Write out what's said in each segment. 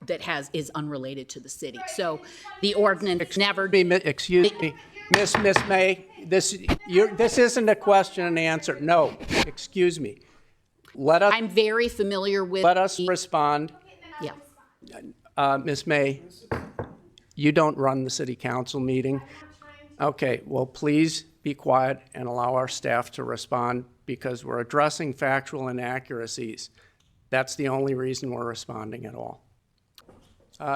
that is unrelated to the city. So the ordinance never. Excuse me, Miss May, this isn't a question and answer. No, excuse me. I'm very familiar with. Let us respond. Yeah. Ms. May, you don't run the city council meeting. Okay, well, please be quiet and allow our staff to respond because we're addressing factual inaccuracies. That's the only reason we're responding at all.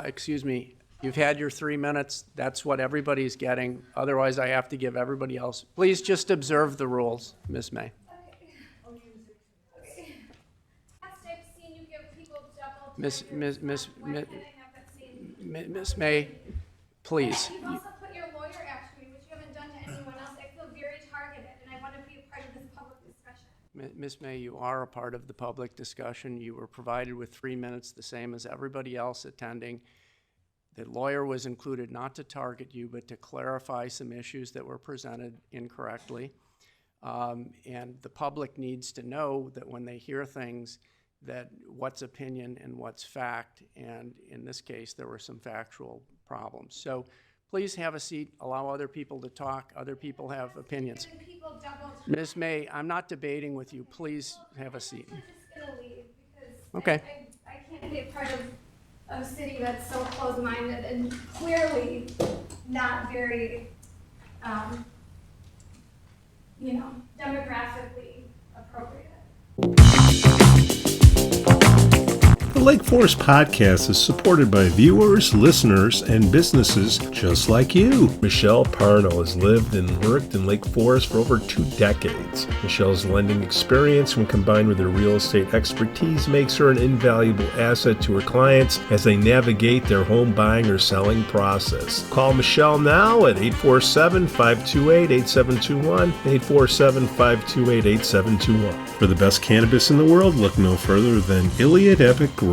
Excuse me, you've had your 3 minutes. That's what everybody's getting. Otherwise, I have to give everybody else. Please just observe the rules, Ms. May. Miss May, please. You've also put your lawyer after me, which you haven't done to anyone else. I feel very targeted, and I want to be a part of this public discussion. Ms. May, you are a part of the public discussion. You were provided with 3 minutes, the same as everybody else attending. The lawyer was included not to target you, but to clarify some issues that were presented incorrectly. And the public needs to know that when they hear things, that what's opinion and what's fact, and in this case, there were some factual problems. So please have a seat, allow other people to talk. Other people have opinions. Ms. May, I'm not debating with you. Please have a seat. I'm just gonna leave because okay. I can't be a part of a city that's so closed-minded and clearly not very, demographically appropriate. The Lake Forest Podcast is supported by viewers, listeners, and businesses just like you. Michelle Parno has lived and worked in Lake Forest for over 2 decades. Michelle's lending experience, when combined with her real estate expertise, makes her an invaluable asset to her clients as they navigate their home buying or selling process. Call Michelle now at 847-528-8721, 847-528-8721. For the best cannabis in the world, look no further than Iliad Epic Grow.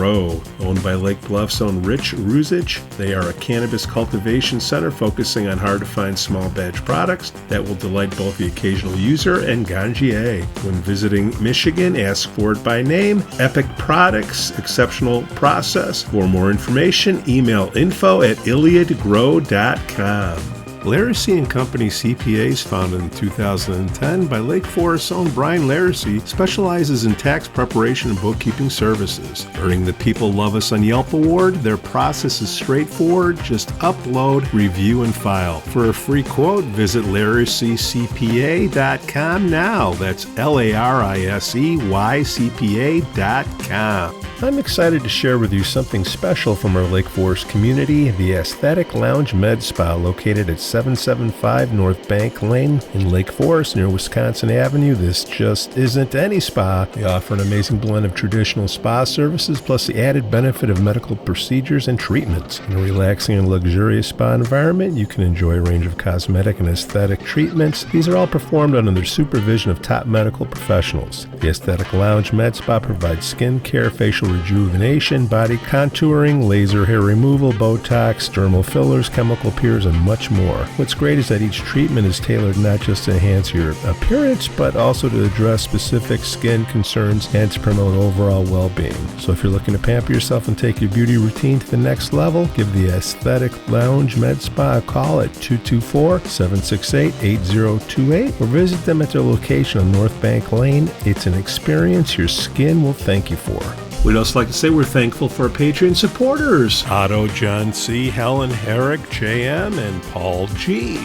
Owned by Lake Bluff's own Rich Ruzich, they are a cannabis cultivation center focusing on hard-to-find small batch products that will delight both the occasional user and ganjier. When visiting Michigan, ask for it by name. Epic Products, exceptional process. For more information, email info@iliadgrow.com. Laracy & Company CPAs, founded in 2010 by Lake Forest's own Brian Laracy, specializes in tax preparation and bookkeeping services. Earning the People Love Us on Yelp award, their process is straightforward. Just upload, review, and file. For a free quote, visit LaracyCPA.com now. That's LARISEYCPA.com. I'm excited to share with you something special from our Lake Forest community, the Aesthetic Lounge Med Spa, located at 775 North Bank Lane in Lake Forest near Wisconsin Avenue. This just isn't any spa. They offer an amazing blend of traditional spa services plus the added benefit of medical procedures and treatments. In a relaxing and luxurious spa environment, you can enjoy a range of cosmetic and aesthetic treatments. These are all performed under the supervision of top medical professionals. The Aesthetic Lounge Med Spa provides skin care, facial rejuvenation, body contouring, laser hair removal, Botox, dermal fillers, chemical peels, and much more. What's great is that each treatment is tailored not just to enhance your appearance, but also to address specific skin concerns and to promote overall well-being. So if you're looking to pamper yourself and take your beauty routine to the next level, give the Aesthetic Lounge Med Spa a call at 224-768-8028 or visit them at their location on North Bank Lane. It's an experience your skin will thank you for. We'd also like to say we're thankful for our Patreon supporters, Otto, John C., Helen, Eric, JM, and Paul G.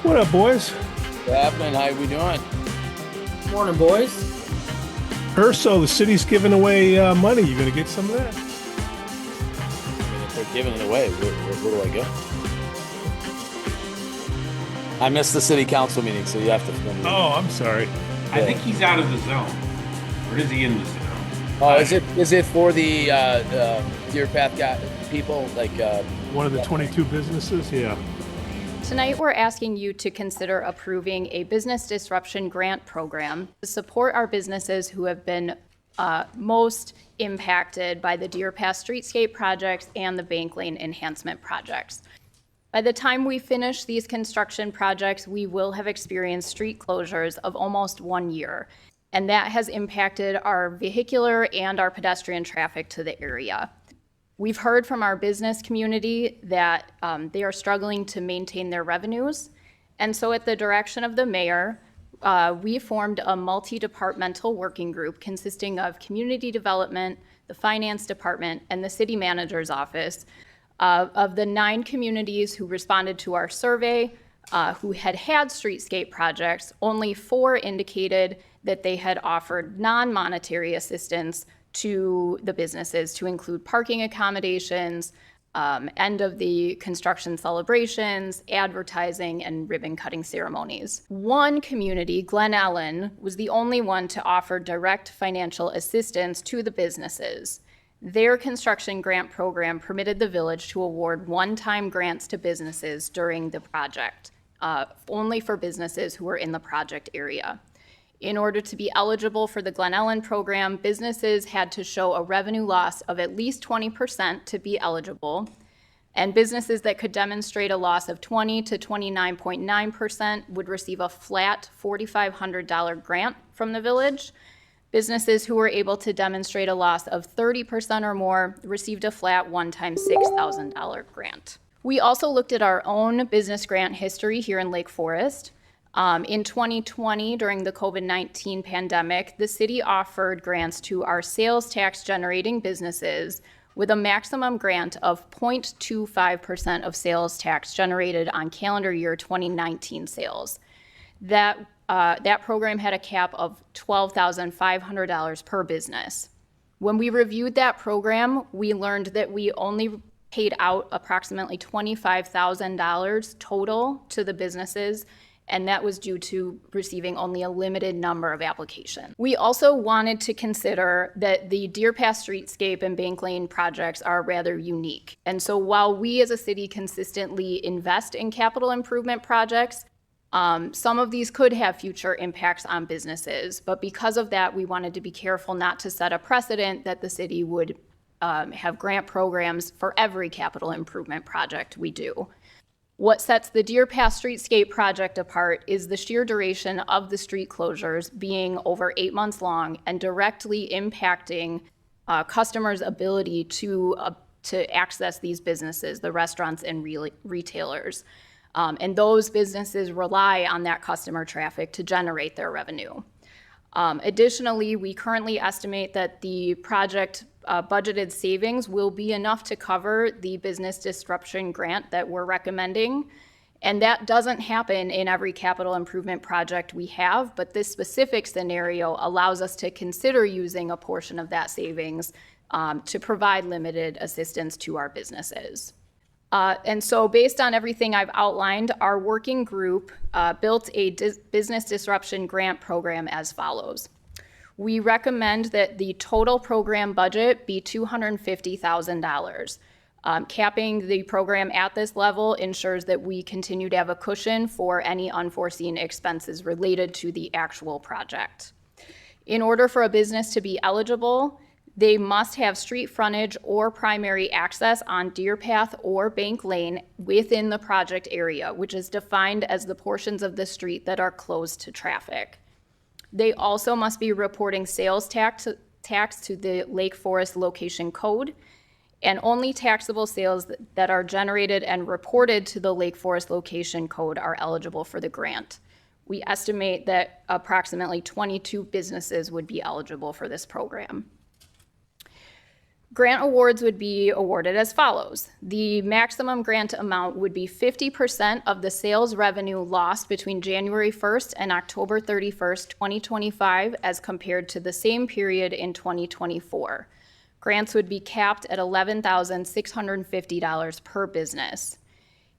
What up, boys? What's happening? How we doing? Morning, boys. Urso, the city's giving away money. You going to get some of that? If they're giving it away, where do I go? I missed the city council meeting, so you have to film me. Oh, I'm sorry. I think he's out of the zone. Or is he in the zone? Oh, is it for the Deerpath people? Like One of the 22 businesses? Yeah. Tonight, we're asking you to consider approving a business disruption grant program to support our businesses who have been most impacted by the Deerpath streetscape projects and the Bank Lane enhancement projects. By the time we finish these construction projects, we will have experienced street closures of almost 1 year, and that has impacted our vehicular and our pedestrian traffic to the area. We've heard from our business community that they are struggling to maintain their revenues. And so at the direction of the mayor, we formed a multi-departmental working group consisting of community development, the finance department, and the city manager's office. Of the 9 communities who responded to our survey, who had streetscape projects, only 4 indicated that they had offered non-monetary assistance to the businesses to include parking accommodations, end of the construction celebrations, advertising, and ribbon cutting ceremonies. One community, Glen Ellen, was the only one to offer direct financial assistance to the businesses. Their construction grant program permitted the village to award one-time grants to businesses during the project, only for businesses who were in the project area. In order to be eligible for the Glen Ellen program, businesses had to show a revenue loss of at least 20% to be eligible, and businesses that could demonstrate a loss of 20 to 29.9% would receive a flat $4,500 grant from the village. Businesses who were able to demonstrate a loss of 30% or more received a flat one-time $6,000 grant. We also looked at our own business grant history here in Lake Forest. In 2020, during the COVID-19 pandemic, the city offered grants to our sales tax generating businesses with a maximum grant of 0.25% of sales tax generated on calendar year 2019 sales. That program had a cap of $12,500 per business. When we reviewed that program, we learned that we only paid out approximately $25,000 total to the businesses, and that was due to receiving only a limited number of applications. We also wanted to consider that the Deerpath Streetscape and Bank Lane projects are rather unique. And so while we as a city consistently invest in capital improvement projects, some of these could have future impacts on businesses, but because of that, we wanted to be careful not to set a precedent that the city would have grant programs for every capital improvement project we do. What sets the Deerpath Streetscape project apart is the sheer duration of the street closures being over 8 months long and directly impacting customers' ability to access these businesses, the restaurants and retailers. And those businesses rely on that customer traffic to generate their revenue. Additionally, we currently estimate that the project budgeted savings will be enough to cover the business disruption grant that we're recommending. And that doesn't happen in every capital improvement project we have, but this specific scenario allows us to consider using a portion of that savings to provide limited assistance to our businesses. And so based on everything I've outlined, our working group built a business disruption grant program as follows. We recommend that the total program budget be $250,000. Capping the program at this level ensures that we continue to have a cushion for any unforeseen expenses related to the actual project. In order for a business to be eligible, they must have street frontage or primary access on Deerpath or Bank Lane within the project area, which is defined as the portions of the street that are closed to traffic. They also must be reporting sales tax to the Lake Forest location code, and only taxable sales that are generated and reported to the Lake Forest location code are eligible for the grant. We estimate that approximately 22 businesses would be eligible for this program. Grant awards would be awarded as follows. The maximum grant amount would be 50% of the sales revenue lost between January 1st and October 31st, 2025, as compared to the same period in 2024. Grants would be capped at $11,650 per business.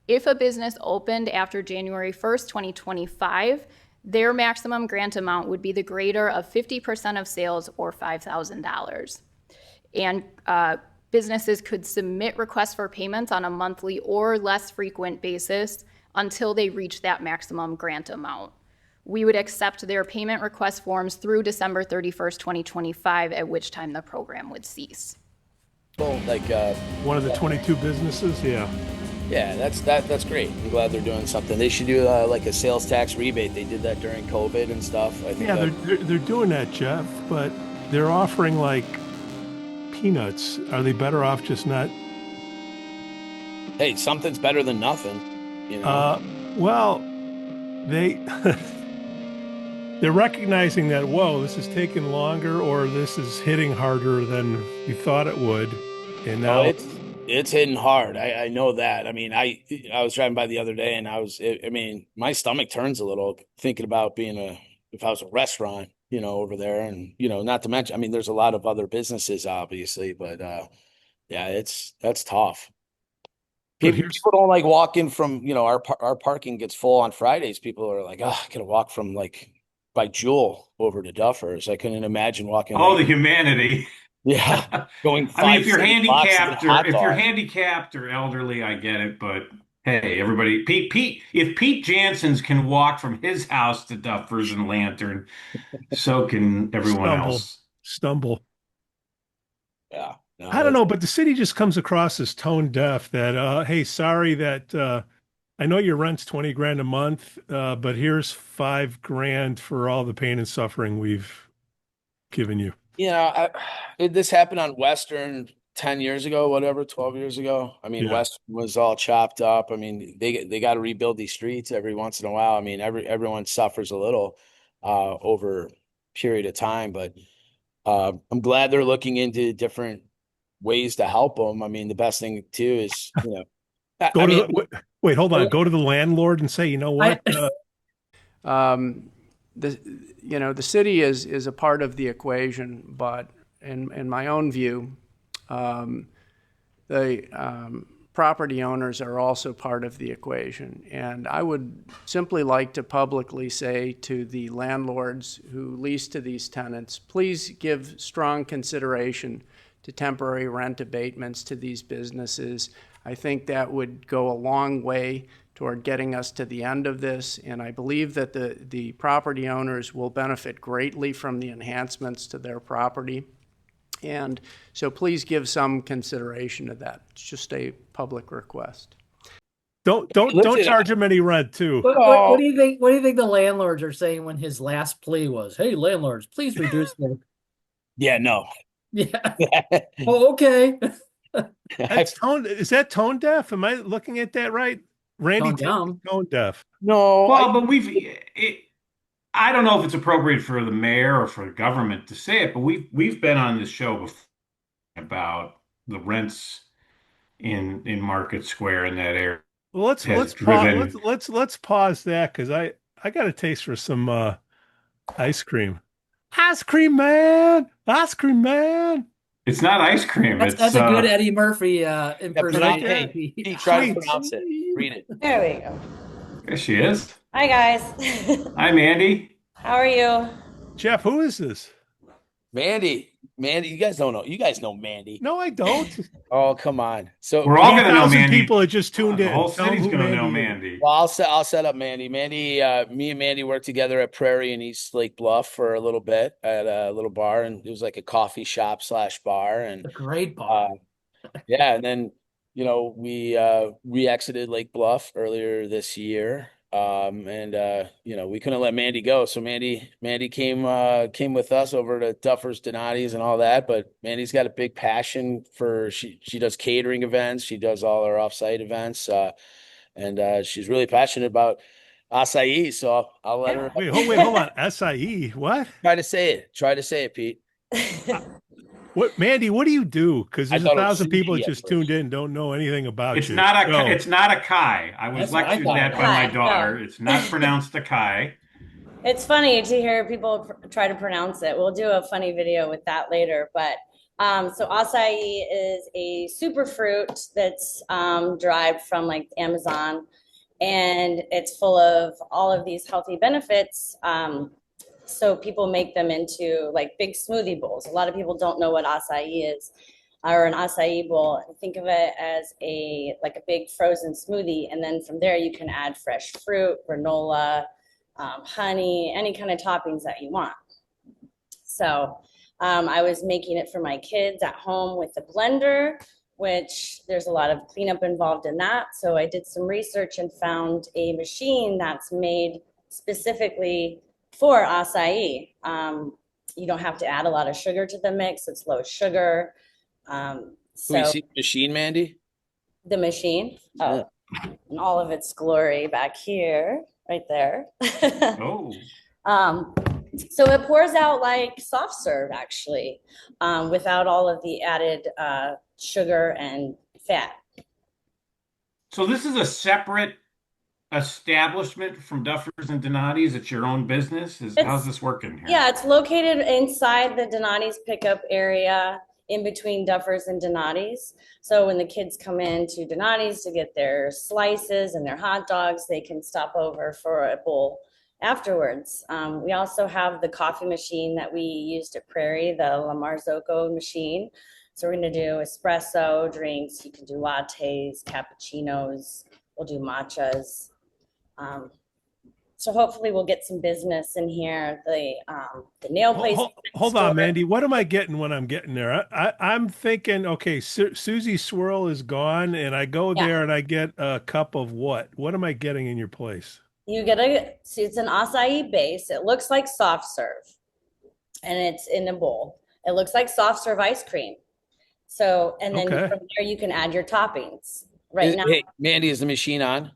If a business opened after January 1st, 2025, their maximum grant amount would be the greater of 50% of sales or $5,000. And businesses could submit requests for payments on a monthly or less frequent basis until they reach that maximum grant amount. We would accept their payment request forms through December 31st, 2025, at which time the program would cease. Well, like One of the 22 businesses, yeah. yeah, that's great. I'm glad they're doing something. They should do like a sales tax rebate. They did that during COVID and stuff. I think Yeah, they're doing that, Jeff, but they're offering like peanuts. Are they better off just not? Hey, something's better than nothing, you know? Well, they they're recognizing that, whoa, this is taking longer, or this is hitting harder than we thought it would. And Oh, now, it's hitting hard. I know that. I mean, I was driving by the other day and I mean, my stomach turns a little thinking about if I was a restaurant, you know, over there, and, you know, not to mention, I mean, there's a lot of other businesses, obviously, but yeah, that's tough. but People don't like walking from, you know, our parking gets full on Fridays. People are like, oh, I gotta walk from like by Jewel over to Duffers. I couldn't imagine walking Oh, like, the humanity. yeah, going I mean, 5 6 blocks to get a hot if you're dog. handicapped or elderly, I get it. But hey, everybody, if Pete Jansons can walk from his house to Duffers and Lantern, so can everyone else. stumble. Yeah, no, I don't know, but the city just comes across as tone deaf that, hey, sorry that I know your rent's 20 grand a month, but here's 5 grand for all the pain and suffering we've given you. you know, this happened on Western 10 years ago, whatever, 12 years ago. I mean, Yeah. Western was all chopped up. I mean, they got to rebuild these streets every once in a while. I mean, everyone suffers a little over a period of time, but I'm glad they're looking into different ways to help them. I mean, the best thing too is, you know, Go I to mean, wait, hold on. Go to the landlord and say, you know what? The city is a part of the equation, but in my own view, the property owners are also part of the equation. And I would simply like to publicly say to the landlords who lease to these tenants, please give strong consideration to temporary rent abatements to these businesses. I think that would go a long way toward getting us to the end of this, and I believe that the property owners will benefit greatly from the enhancements to their property. And so please give some consideration to that. It's just a public request. Don't Listen, charge him any rent too. What do you think? What do you think the landlords are saying when his last plea was, "Hey, landlords, please reduce the." yeah, no. Yeah. Oh, okay. That's tone. Is that tone deaf? Am I looking at that right? Randy, Tone down. tone deaf. No, Well, but I don't know if it's appropriate for the mayor or for the government to say it, but we've been on this show before about the rents in Market Square in that area. Well, let's Has pause. driven- Let's pause that because I got a taste for some ice cream. Ice cream man. Ice cream man. It's not ice cream. That's a good Eddie Murphy impersonation. Hey, Pete, try to pronounce it. Read it. There we go. There she is. Hi, guys. Hi, Mandie. How are you? Jeff, who is this? Mandy, you guys don't know. You guys know Mandy. No, I don't. Oh, come on. So We're all gonna know 1,000 Mandie. people that just tuned The in. whole Tell 'em city's who gonna know Mandie is. Mandie. well, I'll set up Mandy. Mandy, me and Mandy worked together at Prairie and East Lake Bluff for a little bit at a little bar, and it was like a coffee shop / bar. And A great bar. yeah, and then we exited Lake Bluff earlier this year. We couldn't let Mandy go. So Mandy came with us over to Duffers, Donati's and all that. But Mandy's got a big passion for, she does catering events. She does all our offsite events. And she's really passionate about acai. So I'll let her Wait, hold on. SIE. What? try to say it, Pete. What, Mandy? What do you do? Because there's I thought it was 1,000 people that Cindy at just first. tuned in, don't know anything about It's you. not So, it's not a Kai. I was That's what I lectured thought. that by my Kai, daughter. no. It's not pronounced a Kai. It's funny to hear people try to pronounce it. We'll do a funny video with that later. But so acai is a superfruit that's derived from like Amazon, and it's full of all of these healthy benefits. So people make them into like big smoothie bowls. A lot of people don't know what acai is, or an acai bowl. Think of it as a big frozen smoothie, and then from there you can add fresh fruit, granola, honey, any kind of toppings that you want. So I was making it for my kids at home with a blender, which there's a lot of cleanup involved in that. So I did some research and found a machine that's made specifically for acai. You don't have to add a lot of sugar to the mix. It's low sugar. Can So we see the machine, Mandy? the machine, oh, in all of its glory back here, right there. Oh, So it pours out like soft serve actually, without all of the added sugar and fat. so this is a separate establishment from Duffers and Donati's? It's your own business? How's this working here? Yeah, it's located inside the Donati's pickup area in between Duffers and Donati's. So when the kids come in to Donati's to get their slices and their hot dogs, they can stop over for a bowl afterwards. We also have the coffee machine that we used at Prairie, the La Marzocco machine. So we're gonna do espresso drinks. You can do lattes, cappuccinos. We'll do matchas. So hopefully we'll get some business in here. The nail place. Hold on, Mandy. What am I getting when I'm getting there? I'm thinking, okay, Susie Swirl is gone, and I go there and I get a cup of what? What am I getting in your place? You get it's an acai base. It looks like soft serve, and it's in a bowl. It looks like soft serve ice cream. So, and then from there you can add your toppings. Right now, Hey, Mandy, is the machine on?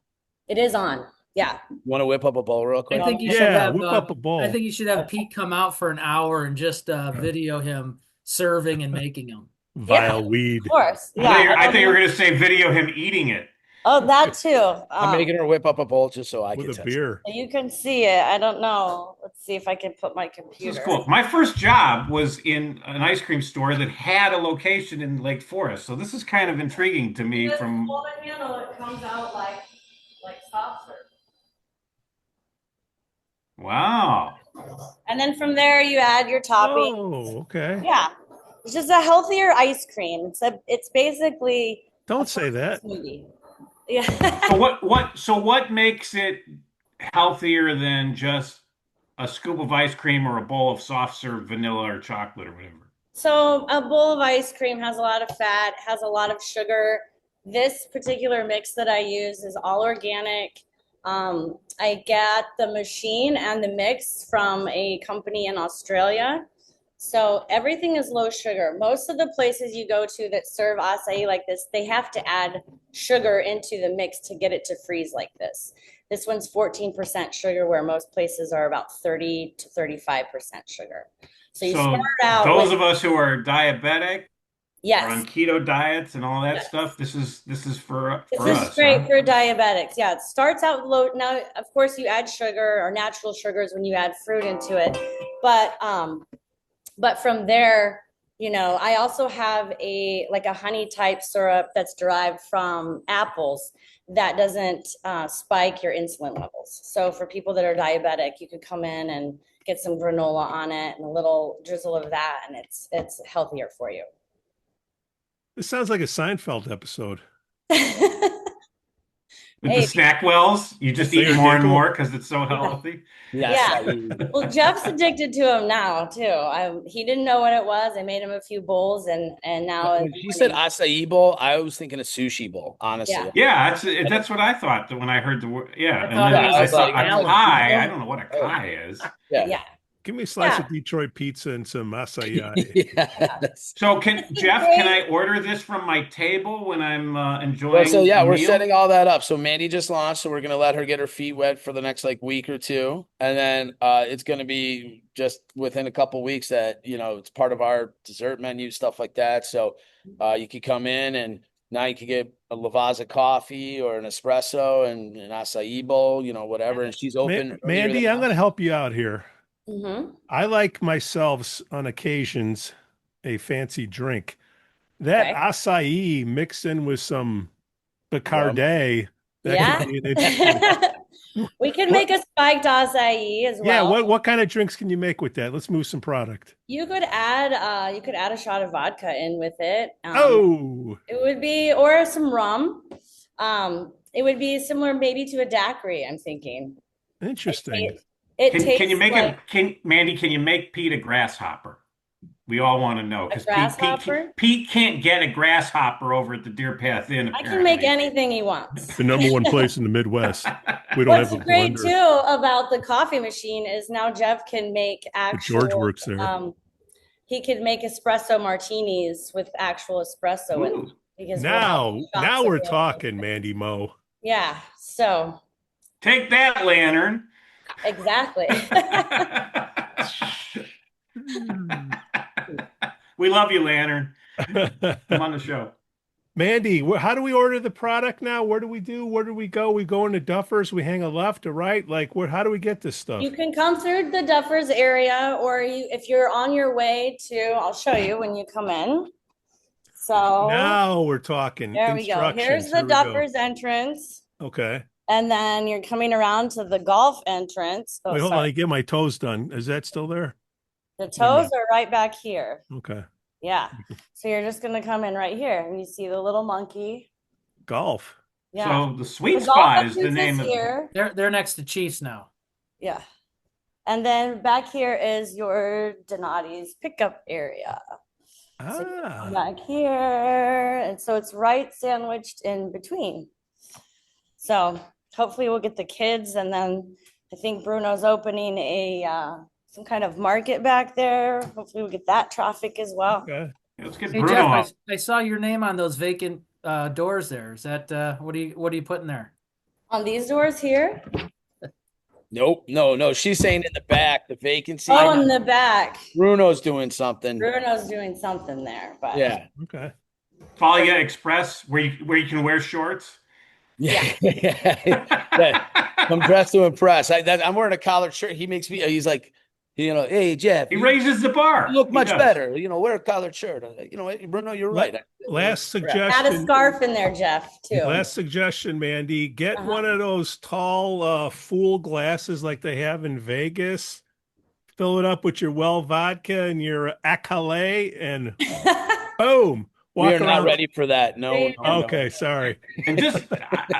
it is on. Yeah. Want to whip up a bowl real quick? I think you should have whip up a bowl. I think you should have Pete come out for an hour and just video him serving and making them. Vile weed. Of course. I thought you were going to say video him eating it. Oh, that too. I'm making her whip up a bowl just so I can With a test beer. You can see it. I don't know. Let's see if I can put my computer. This is cool. My first job was in an ice cream store that had a location in Lake Forest. So this is kind of intriguing to me from... Hold the handle, it comes out like soft serve. Wow. And then from there you add your topping. Oh, okay. Yeah. It's just a healthier ice cream. It's basically Don't say that. smoothie. Yeah. So what makes it healthier than just a scoop of ice cream or a bowl of soft serve vanilla or chocolate or whatever? So a bowl of ice cream has a lot of fat, has a lot of sugar. This particular mix that I use is all organic. I get the machine and the mix from a company in Australia. So everything is low sugar. Most of the places you go to that serve acai like this, they have to add sugar into the mix to get it to freeze like this. This one's 14% sugar, where most places are about 30 to 35% sugar. So you start out those of us who are diabetic, yes, or on keto diets and all that stuff, this is for us. This is great for diabetics. Yeah, it starts out low. Now, of course, you add sugar or natural sugars when you add fruit into it, but from there, you know, I also have a honey type syrup that's derived from apples that doesn't spike your insulin levels. So for people that are diabetic, you could come in and get some granola on it and a little drizzle of that, and it's healthier for you. This sounds like a Seinfeld episode. With the snack wells, you just eat more and more because it's so healthy. Yeah. Well, Jeff's addicted to them now too. He didn't know what it was. I made him a few bowls, and now. When she said acai bowl, I was thinking a sushi bowl. Honestly. Yeah, that's what I thought when I heard the word. Yeah, and thought then it was I saw like acai. I don't know what acai is. Yeah. Give me a slice of Detroit pizza and some acai. Yes. So Jeff, can I order this from my table when I'm enjoying? So yeah, a we're meal? setting all that up. So Mandy just launched, so we're gonna let her get her feet wet for the next week or two, and then it's gonna be just within a couple weeks that it's part of our dessert menu, stuff like that. So you could come in and now you could get a Lavazza coffee or an espresso and an acai bowl, whatever. And she's open. Mandy, I'm gonna help you out here. Mm-hmm. I like myself on occasions a fancy drink. That acai mixed in with some Bacardi. Yeah. We can make a spiked acai as well. Yeah. What kind of drinks can you make with that? Let's move some product. You could add a shot of vodka in with it. It would be, or some rum. It would be similar maybe to a daiquiri, I'm thinking. Interesting. Can you make Mandy? Can you make Pete a grasshopper? We all want to know because Pete can't get a grasshopper over at the Deerpath Inn. I can make anything he wants. The number one place in the Midwest. We don't have a What's great blender. too about the coffee machine is now Jeff can make actual. George works there. he could make espresso martinis with actual espresso in Ooh. it. Because we'll have Now shots we're available. talking, Mandie Mo. Yeah, so Take that, Lantern. exactly. We love you, Lantern. Come on the show. Mandie, how do we order the product now? Where do we do? Where do we go? We go into Duffers, we hang a left or right? Like, how do we get this stuff? You can come through the Duffers area, or if you're on your way to, I'll show you when you come in. So Now we're talking. there we go. Instructions. Here's the Here we go. Duffers entrance. Okay. And then you're coming around to the golf entrance. Oh, Wait, hold on. sorry. I get my toes done. Is that still there? The toes are right back here. Okay. Yeah. So you're just gonna come in right here and you see the little monkey. Golf. Yeah. So the sweet The golf spot is the entrance name of here. They're next to Chiefs now. Yeah. And then back here is your Donati's pickup area. So you come back here, and so it's right sandwiched in between. So hopefully we'll get the kids, and then I think Bruno's opening a some kind of market back there. Hopefully we'll get that traffic as well. Okay. Let's get Hey Bruno Jeff, up. I saw your name on those vacant doors there. Is that what are you putting there? On these doors here. Nope. No. She's saying in the back, the vacancy. Oh, in the back. Bruno's doing something. Bruno's doing something there, but Yeah. Okay. Follow Express, where you can wear shorts. Yeah. Yeah. I'm dressed to impress. I'm wearing a collared shirt. He's like, hey, Jeff, He raises the bar. you look He much does. better. Wear a collared shirt. I'm like, what, Bruno, you're right. Last add a suggestion. scarf in there, Jeff, too. Last suggestion, Mandie. Get Uh-huh. one of those tall full glasses like they have in Vegas. Fill it up with your well vodka and your ACAI, and boom. We are not around. ready for that. No. Okay, sorry. And just,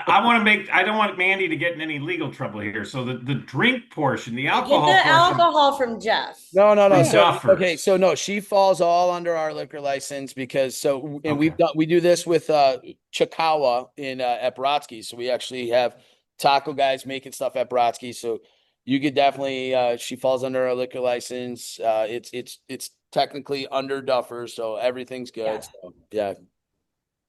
I don't want Mandie to get in any legal trouble here. So the drink portion, the Get alcohol the portion. alcohol from Jeff. No. From So, Duffers. okay. So no, she falls all under our liquor license because we do this with Chikawa at Brodsky's. So we actually have taco guys making stuff at Brodsky's. So you could definitely, she falls under our liquor license. It's technically under Duffers, so everything's good. Yeah. So, yeah.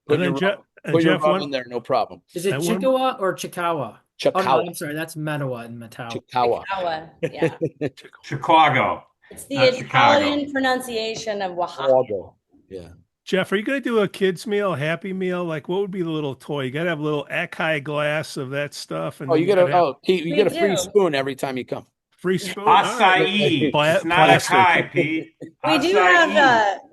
And then Jeff, Put your Jeff, rum in there, no problem. Is it And one- Chikawa or Chikawa? Oh no, Chikawa. I'm sorry, that's Metawa in Matau. Chikawa. Chikawa, yeah. Chicago. It's the Not Chicago. Italian pronunciation of Oaxaca. Chicago. Yeah. Jeff, are you going to do a kids meal, a happy meal? Like, what would be the little toy? You got to have a little ACAI glass of that stuff. And Oh, then you get gotta have Pete, you We get a free do. spoon every time you come. free spoon. All right. Acai. Pla- It's not a plastic. Kai, Pete.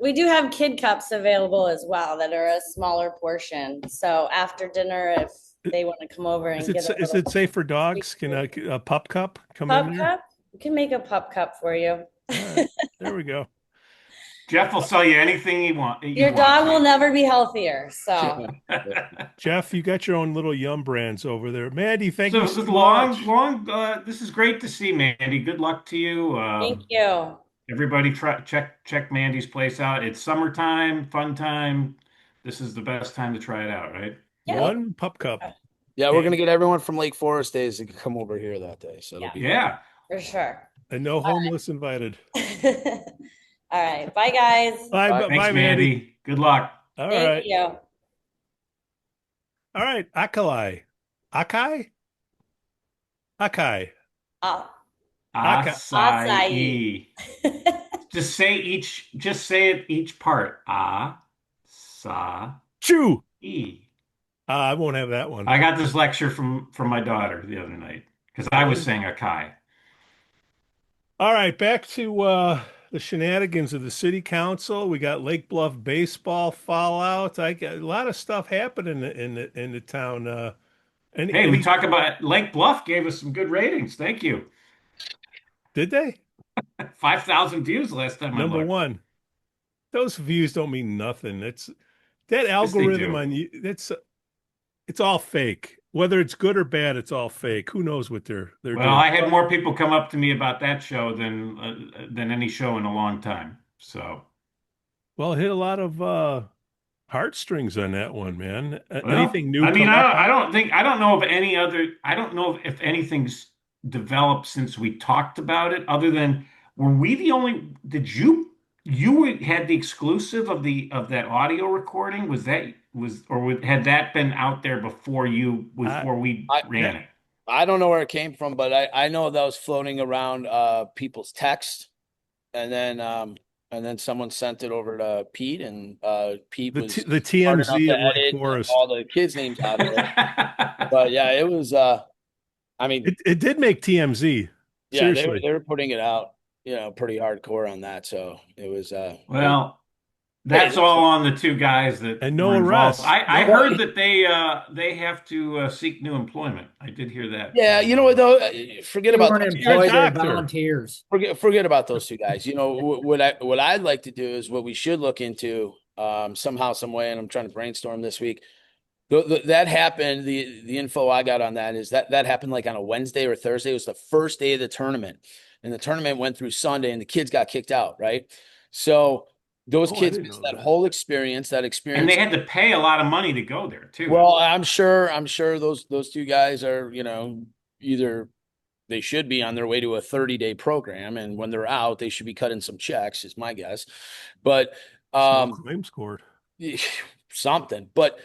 We do have kid cups available as well that are a smaller portion. So after dinner, if they want to come over and Is get a it little safe for dogs? Can a pup cup come pup in there? cup, we can make a pup cup for you. All right. There we go. Jeff will sell you anything you want. Your dog will never be healthier. So Jeff, you got your own little Yum brands over there. Mandie, thank So you this so is much. this is great to see, Mandie. Good luck to you. thank you. Everybody check Mandie's place out. It's summertime, fun time. This is the best time to try it out, right? Yeah. One pup cup. Yeah, we're gonna get everyone from Lake Forest days to come over here that day. So it'll be Yeah. For sure. And no homeless invited. All right. Bye, guys. Bye, Bye. bye, Thanks, Mandie. Mandie. Good luck. All Thank right. you. All right. ACAI. ACAI? ACAI. Uh, Acai. Just say it each part. A-sa-e. Chew. I won't have that one. I got this lecture from my daughter the other night because I was saying Acai. All right, back to the shenanigans of the city council. We got Lake Bluff baseball fallout. I got a lot of stuff happening in the town. Hey, we talk about Lake Bluff gave us some good ratings. Thank you. Did they? 5,000 views last time I Number looked. one. Those views don't mean nothing. It's that they algorithm do. on you. It's all fake. Whether it's good or bad, it's all fake. Who knows what they're Well, doing? I had more people come up to me about that show than any show in a long time. So, Well, it hit a lot of heartstrings on that one, man. well, Anything new? I mean, come up? I don't know of any other. I don't know if anything's developed since we talked about it. Other than, were we the only? Did you had the exclusive of that audio recording? Had that been out there before we I ran it? I don't know where it came from, but I know that was floating around people's text, and then someone sent it over to Pete, and Pete was The smart enough TMZ to at Lake edit Forest. all the kids' names out of it. But yeah, it was. I mean, It did make TMZ. yeah, Seriously. they were putting it out, pretty hardcore on that. So it was. Well, that's all on the two guys that And no were involved. arrests. I No- heard that they have to seek new employment. I did hear that. Yeah, you know what though? Forget They about weren't those two employed, guys. they were doctor. volunteers. Forget about those two guys. You know what I'd like to do is what we should look into somehow, some way, and I'm trying to brainstorm this week. That happened. The info I got on that is that happened like on a Wednesday or Thursday. It was the first day of the tournament, and the tournament went through Sunday, and the kids got kicked out. Right, so those Oh, I kids didn't missed know that that. whole experience. That experience. And they had to pay a lot of money to go there too. Well, I'm sure those two guys are, either they should be on their way to a 30-day program, and when they're out, they should be cutting some checks, is my guess. But Small claims court. something. But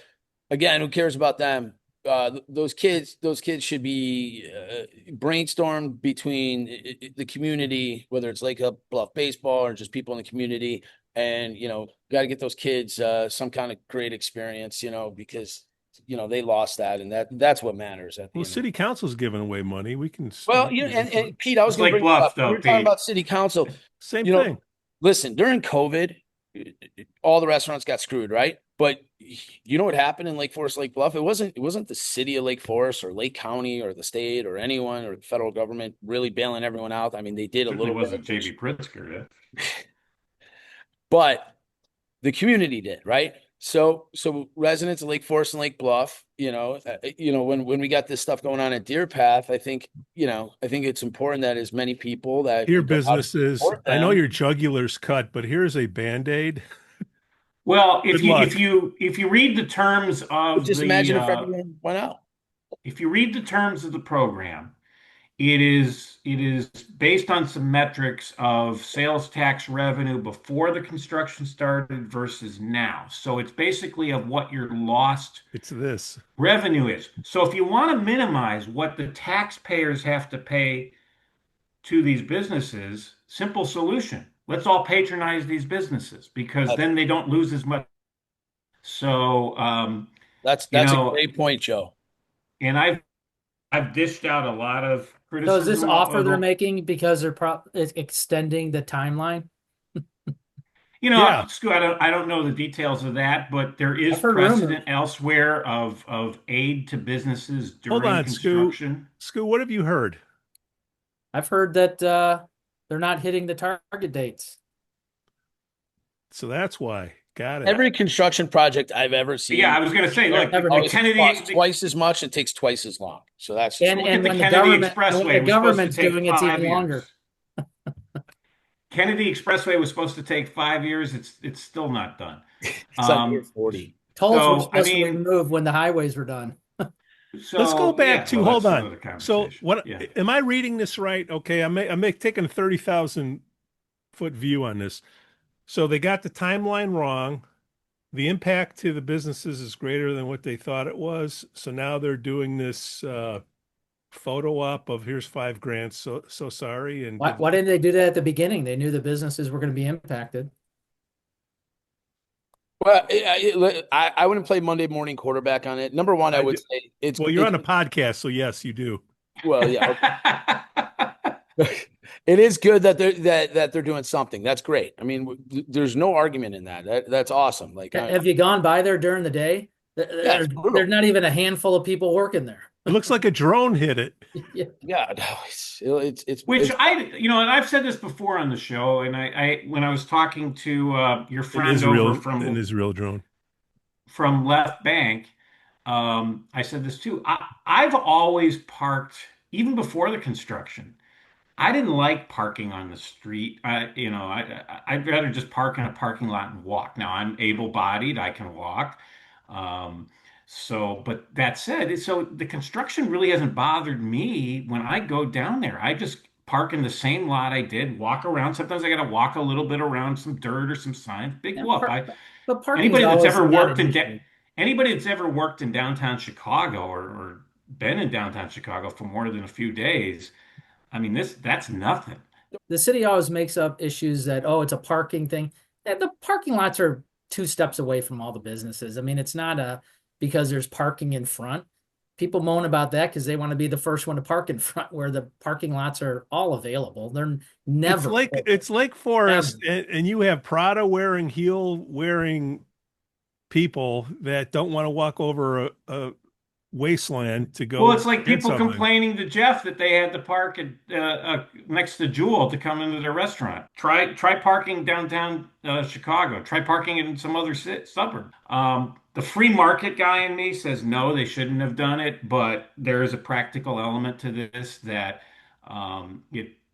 again, who cares about them? Those kids should be brainstormed between the community, whether it's Lake Bluff baseball or just people in the community. And, got to get those kids some kind of great experience, because, they lost that. And that's what matters. Well, city council's giving away money. We can. Well, and Pete, I was It's going to Lake bring it Bluff, up. though, We were talking Pete. about city council. Same You know, thing. Listen, during COVID, all the restaurants got screwed, right? But you know what happened in Lake Forest, Lake Bluff? It wasn't the city of Lake Forest or Lake County or the state or anyone or the federal government really bailing everyone out. I mean, they did a Certainly little wasn't bit, JB Pritzker. but the community did, right? So residents of Lake Forest and Lake Bluff, when we got this stuff going on at Deerpath, I think it's important that as many people that Your go out and businesses. support I know them. your jugular's cut, but here's a Band-Aid. Well, Good luck. if you read the terms of Just imagine if everyone went out. if you read the terms of the program, it is based on some metrics of sales tax revenue before the construction started versus now. So it's basically of what your lost It's this. revenue is. So if you want to minimize what the taxpayers have to pay to these businesses, simple solution. Let's all patronize these businesses because then they don't lose as much. So That's a great point, Joe. and I've dished out a lot of So criticism. is this offer of- they're making because they're it's extending the timeline? Yeah. Skoo, I don't know the details of that, but there is I've heard precedent elsewhere of aid to businesses during Hold on, construction. Skoo, what have you heard? I've heard that they're not hitting the target dates. So that's why. Got it. Every construction project I've ever seen. Yeah, I was going to say, look, Never the always Kennedy, costs twice as much and takes twice as long. So that's just And look at the when the Kennedy government- Expressway when the was supposed to government's take doing it, it's 5 even years. longer. Kennedy Expressway was supposed to take 5 years. It's still not done. it's like year 40. Tolls were So, supposed to be removed when the highways were done. So, Let's go back to, well, hold that's on. another So conversation. what, Yeah. am I reading this right? Okay. I'm taking a 30,000 foot view on this. So they got the timeline wrong. The impact to the businesses is greater than what they thought it was. So now they're doing this, photo op of here's $5,000. So sorry. And Why didn't they do that at the beginning? They knew the businesses were going to be impacted. Well, I wouldn't play Monday morning quarterback on it. Number one, I would say it's. well, you're on a podcast. So yes, you do. Well, yeah. It is good that they're doing something. That's great. I mean, there's no argument in that. That's awesome. Like, Have you gone by there during the day? it's brutal. There's not even a handful of people working there. It looks like a drone hit it. Yeah, no, it's Which and I've said this before on the show, and I when I was talking to your friend over An Israel drone from Left Bank, I said this too. I've always parked even before the construction. I didn't like parking on the street. I'd rather just park in a parking lot and walk. Now I'm able-bodied; I can walk. But that said, so the construction really hasn't bothered me when I go down there. I just park in the same lot I did, walk around. Sometimes I got to walk a little bit around some dirt or some signs. Big Yeah, whoop. but parking is Anybody that's always ever not worked an in issue. anybody that's ever worked in downtown Chicago or been in downtown Chicago for more than a few days, I mean, that's nothing. The city always makes up issues that, oh, it's a parking thing. And the parking lots are 2 steps away from all the businesses. I mean, it's not because there's parking in front. People moan about that because they want to be the first one to park in front, where the parking lots are all available. They're never. It's Lake Forest, Never. and you have Prada wearing, heel wearing people that don't want to walk over a wasteland to go. Well, it's like get people something. complaining to Jeff that they had to park next to Jewel to come into their restaurant. Try parking downtown Chicago. Try parking in some other suburb. The free market guy in me says no, they shouldn't have done it, but there is a practical element to this that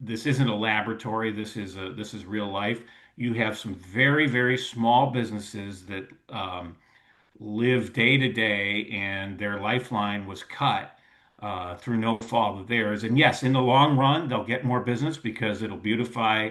this isn't a laboratory. This is real life. You have some very, very small businesses that live day to day, and their lifeline was cut through no fault of theirs. And yes, in the long run, they'll get more business because it'll beautify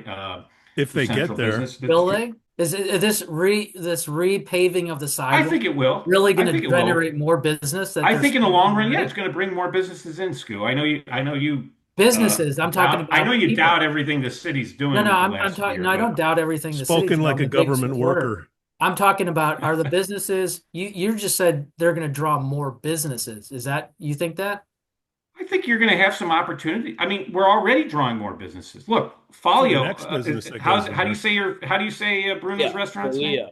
if the they central get there. business. Will they? Is this repaving of the sidewalk I think it will. really going I to think it will. generate more business? I think in the long run, yeah, it's going to bring more businesses in, Skoo. I know you. Businesses. I'm talking about. I know you people. doubt everything the city's doing. No, over the I'm last talking. year, No, I but- don't doubt everything. The city's Spoken like done. a I'm big government supporter. worker. I'm talking about, are the businesses, you just said they're going to draw more businesses. Is that, you think that? I think you're going to have some opportunity. I mean, we're already drawing more businesses. Look, Folio. next business that How goes do you there. say Bruno's Yeah, restaurant's Folia.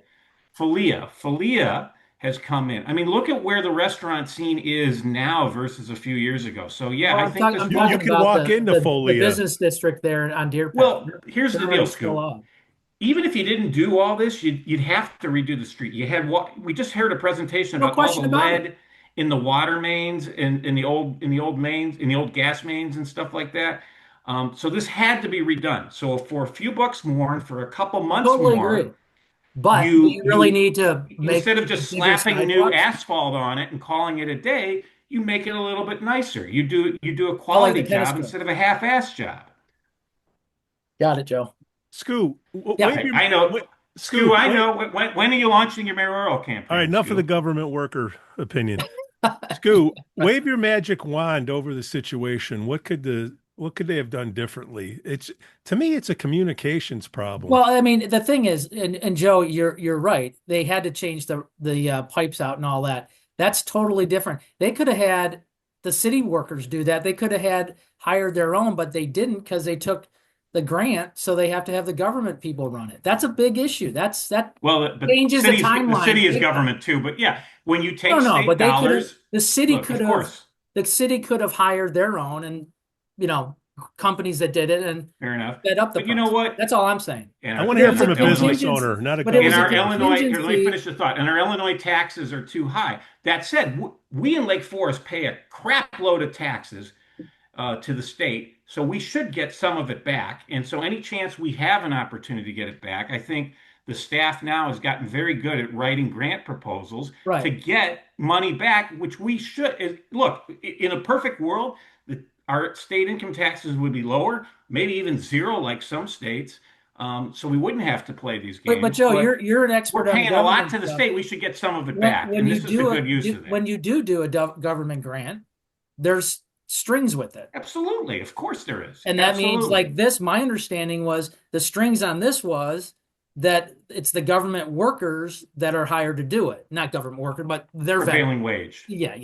name? Folia has come in. I mean, look at where the restaurant scene is now versus a few years ago. So yeah, Well, I think this. I'm You talking can about walk into the Folia. business district there on Deerpath. Well, here's the They're deal, already full Skoo. up. Even if you didn't do all this, you'd have to redo the street. We just heard a presentation No about all question the about lead in the water mains and in the old mains, in the old gas mains and stuff like that. So this had to be redone. So for a few bucks more and for a couple months Totally more, agree. But do you really need to make instead of just bigger slapping new sidewalks? asphalt on it and calling it a day, you make it a little bit nicer. You do a the quality tennis job court. instead of a half-ass job. Got it, Joe. Skoo, Yeah, I know. Skoo, Skoo, I know. When are you launching your mayoral campaign? All right, enough of the Skoo? government worker opinion. Skoo, wave your magic wand over the situation. What could they have done differently? To me, it's a communications problem. Well, I mean, the thing is, and Joe, you're right. They had to change the pipes out and all that. That's totally different. They could have had the city workers do that. They could have hired their own, but they didn't because they took the grant, so they have to have the government people run it. That's a big issue. Well, but changes the the timeline. city is government too. But yeah, when you take No, state but dollars, the city look, could of have. course, The city could have hired their own, and companies that did it, and fair enough. sped up the. But you know price. what? That's all I'm saying. I want to hear It from a was a business contingency, owner, not a but it was government. In a our Illinois, here, let me contingency. finish the thought. In our Illinois, taxes are too high. That said, we in Lake Forest pay a crap load of taxes to the state, so we should get some of it back. And so, any chance we have an opportunity to get it back, I think the staff now has gotten very good at writing grant proposals Right. to get money back, which we should. Look, in a perfect world, our state income taxes would be lower, maybe even zero, like some states. So we wouldn't have to play these games. But Joe, you're an expert. We're paying on a lot government to the stuff. state. We should get some of it back, and this is a good use of that. When you do a government grant, there's strings with it. Absolutely, of course there is, And that means Absolutely. like this, my understanding was the strings on this was that it's the government workers that are hired to do it. Not government worker, but they're prevailing wage. Yeah.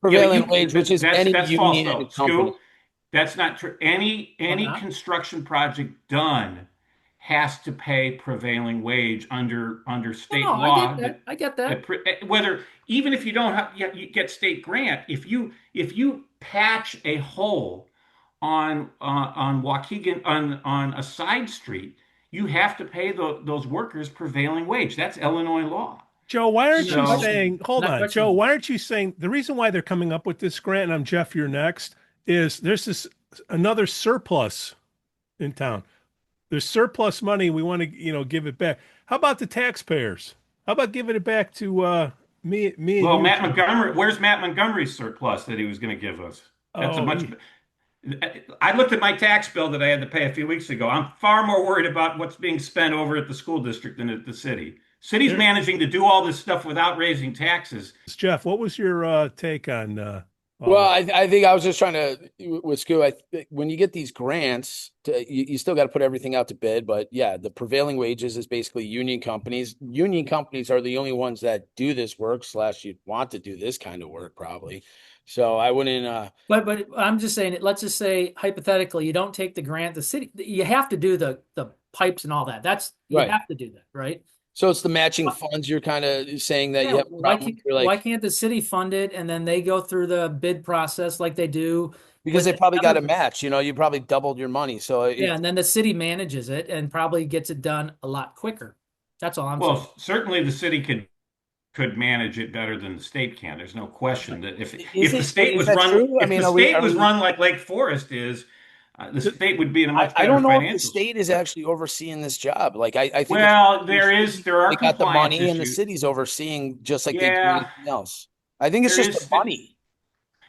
Prevailing wage, which is any that's false union though. and company. Skoo, that's not true. Any not? construction project done has to pay prevailing wage under state No, law. I get that. Whether even if you don't have, you get state grant, if you patch a hole on Waukegan on a side street, you have to pay those workers prevailing wage. That's Illinois law. Joe, why aren't No. you saying, hold Not on, question. Joe, why aren't you saying the reason why they're coming up with this grant, and I'm Jeff, you're next, is there's another surplus in town. There's surplus money. We want to, give it back. How about the taxpayers? How about giving it back to me and Well, you? Matt Montgomery, where's Matt Montgomery's surplus that he was going to give us? That's Oh, I looked at my tax bill that I had to pay a few weeks ago. I'm far more worried about what's being spent over at the school district than at the city. City's managing to do all this stuff without raising taxes. Jeff, what was your take on all Well, this? I think I was just trying to with Skoo. When you get these grants, you still got to put everything out to bid. But yeah, the prevailing wages is basically union companies. Union companies are the only ones that do this work / you'd want to do this kind of work probably. So I wouldn't. But I'm just saying, let's just say hypothetically, you don't take the grant, the city, you have to do the pipes and all that. You Right. have to do that, right? So it's the matching funds. You're kind of saying that Yeah, you have a problem with. You're why like, can't the city fund it and then they go through the bid process like they do? because with they probably got a other- match. You probably doubled your money. So Yeah, and then the city manages it and probably gets it done a lot quicker. That's all I'm saying. Well, certainly the city could manage it better than the state can. There's no question that if the it- state is was that run, true? I if mean, the are we- state are was we- run like Lake Forest is, the state would be in a much I better don't know if the financial. state is actually overseeing this job. Like I think Well, there are they got the compliance money and the issues. city's overseeing just like they do Yeah, anything else. I think it's there just is. the money.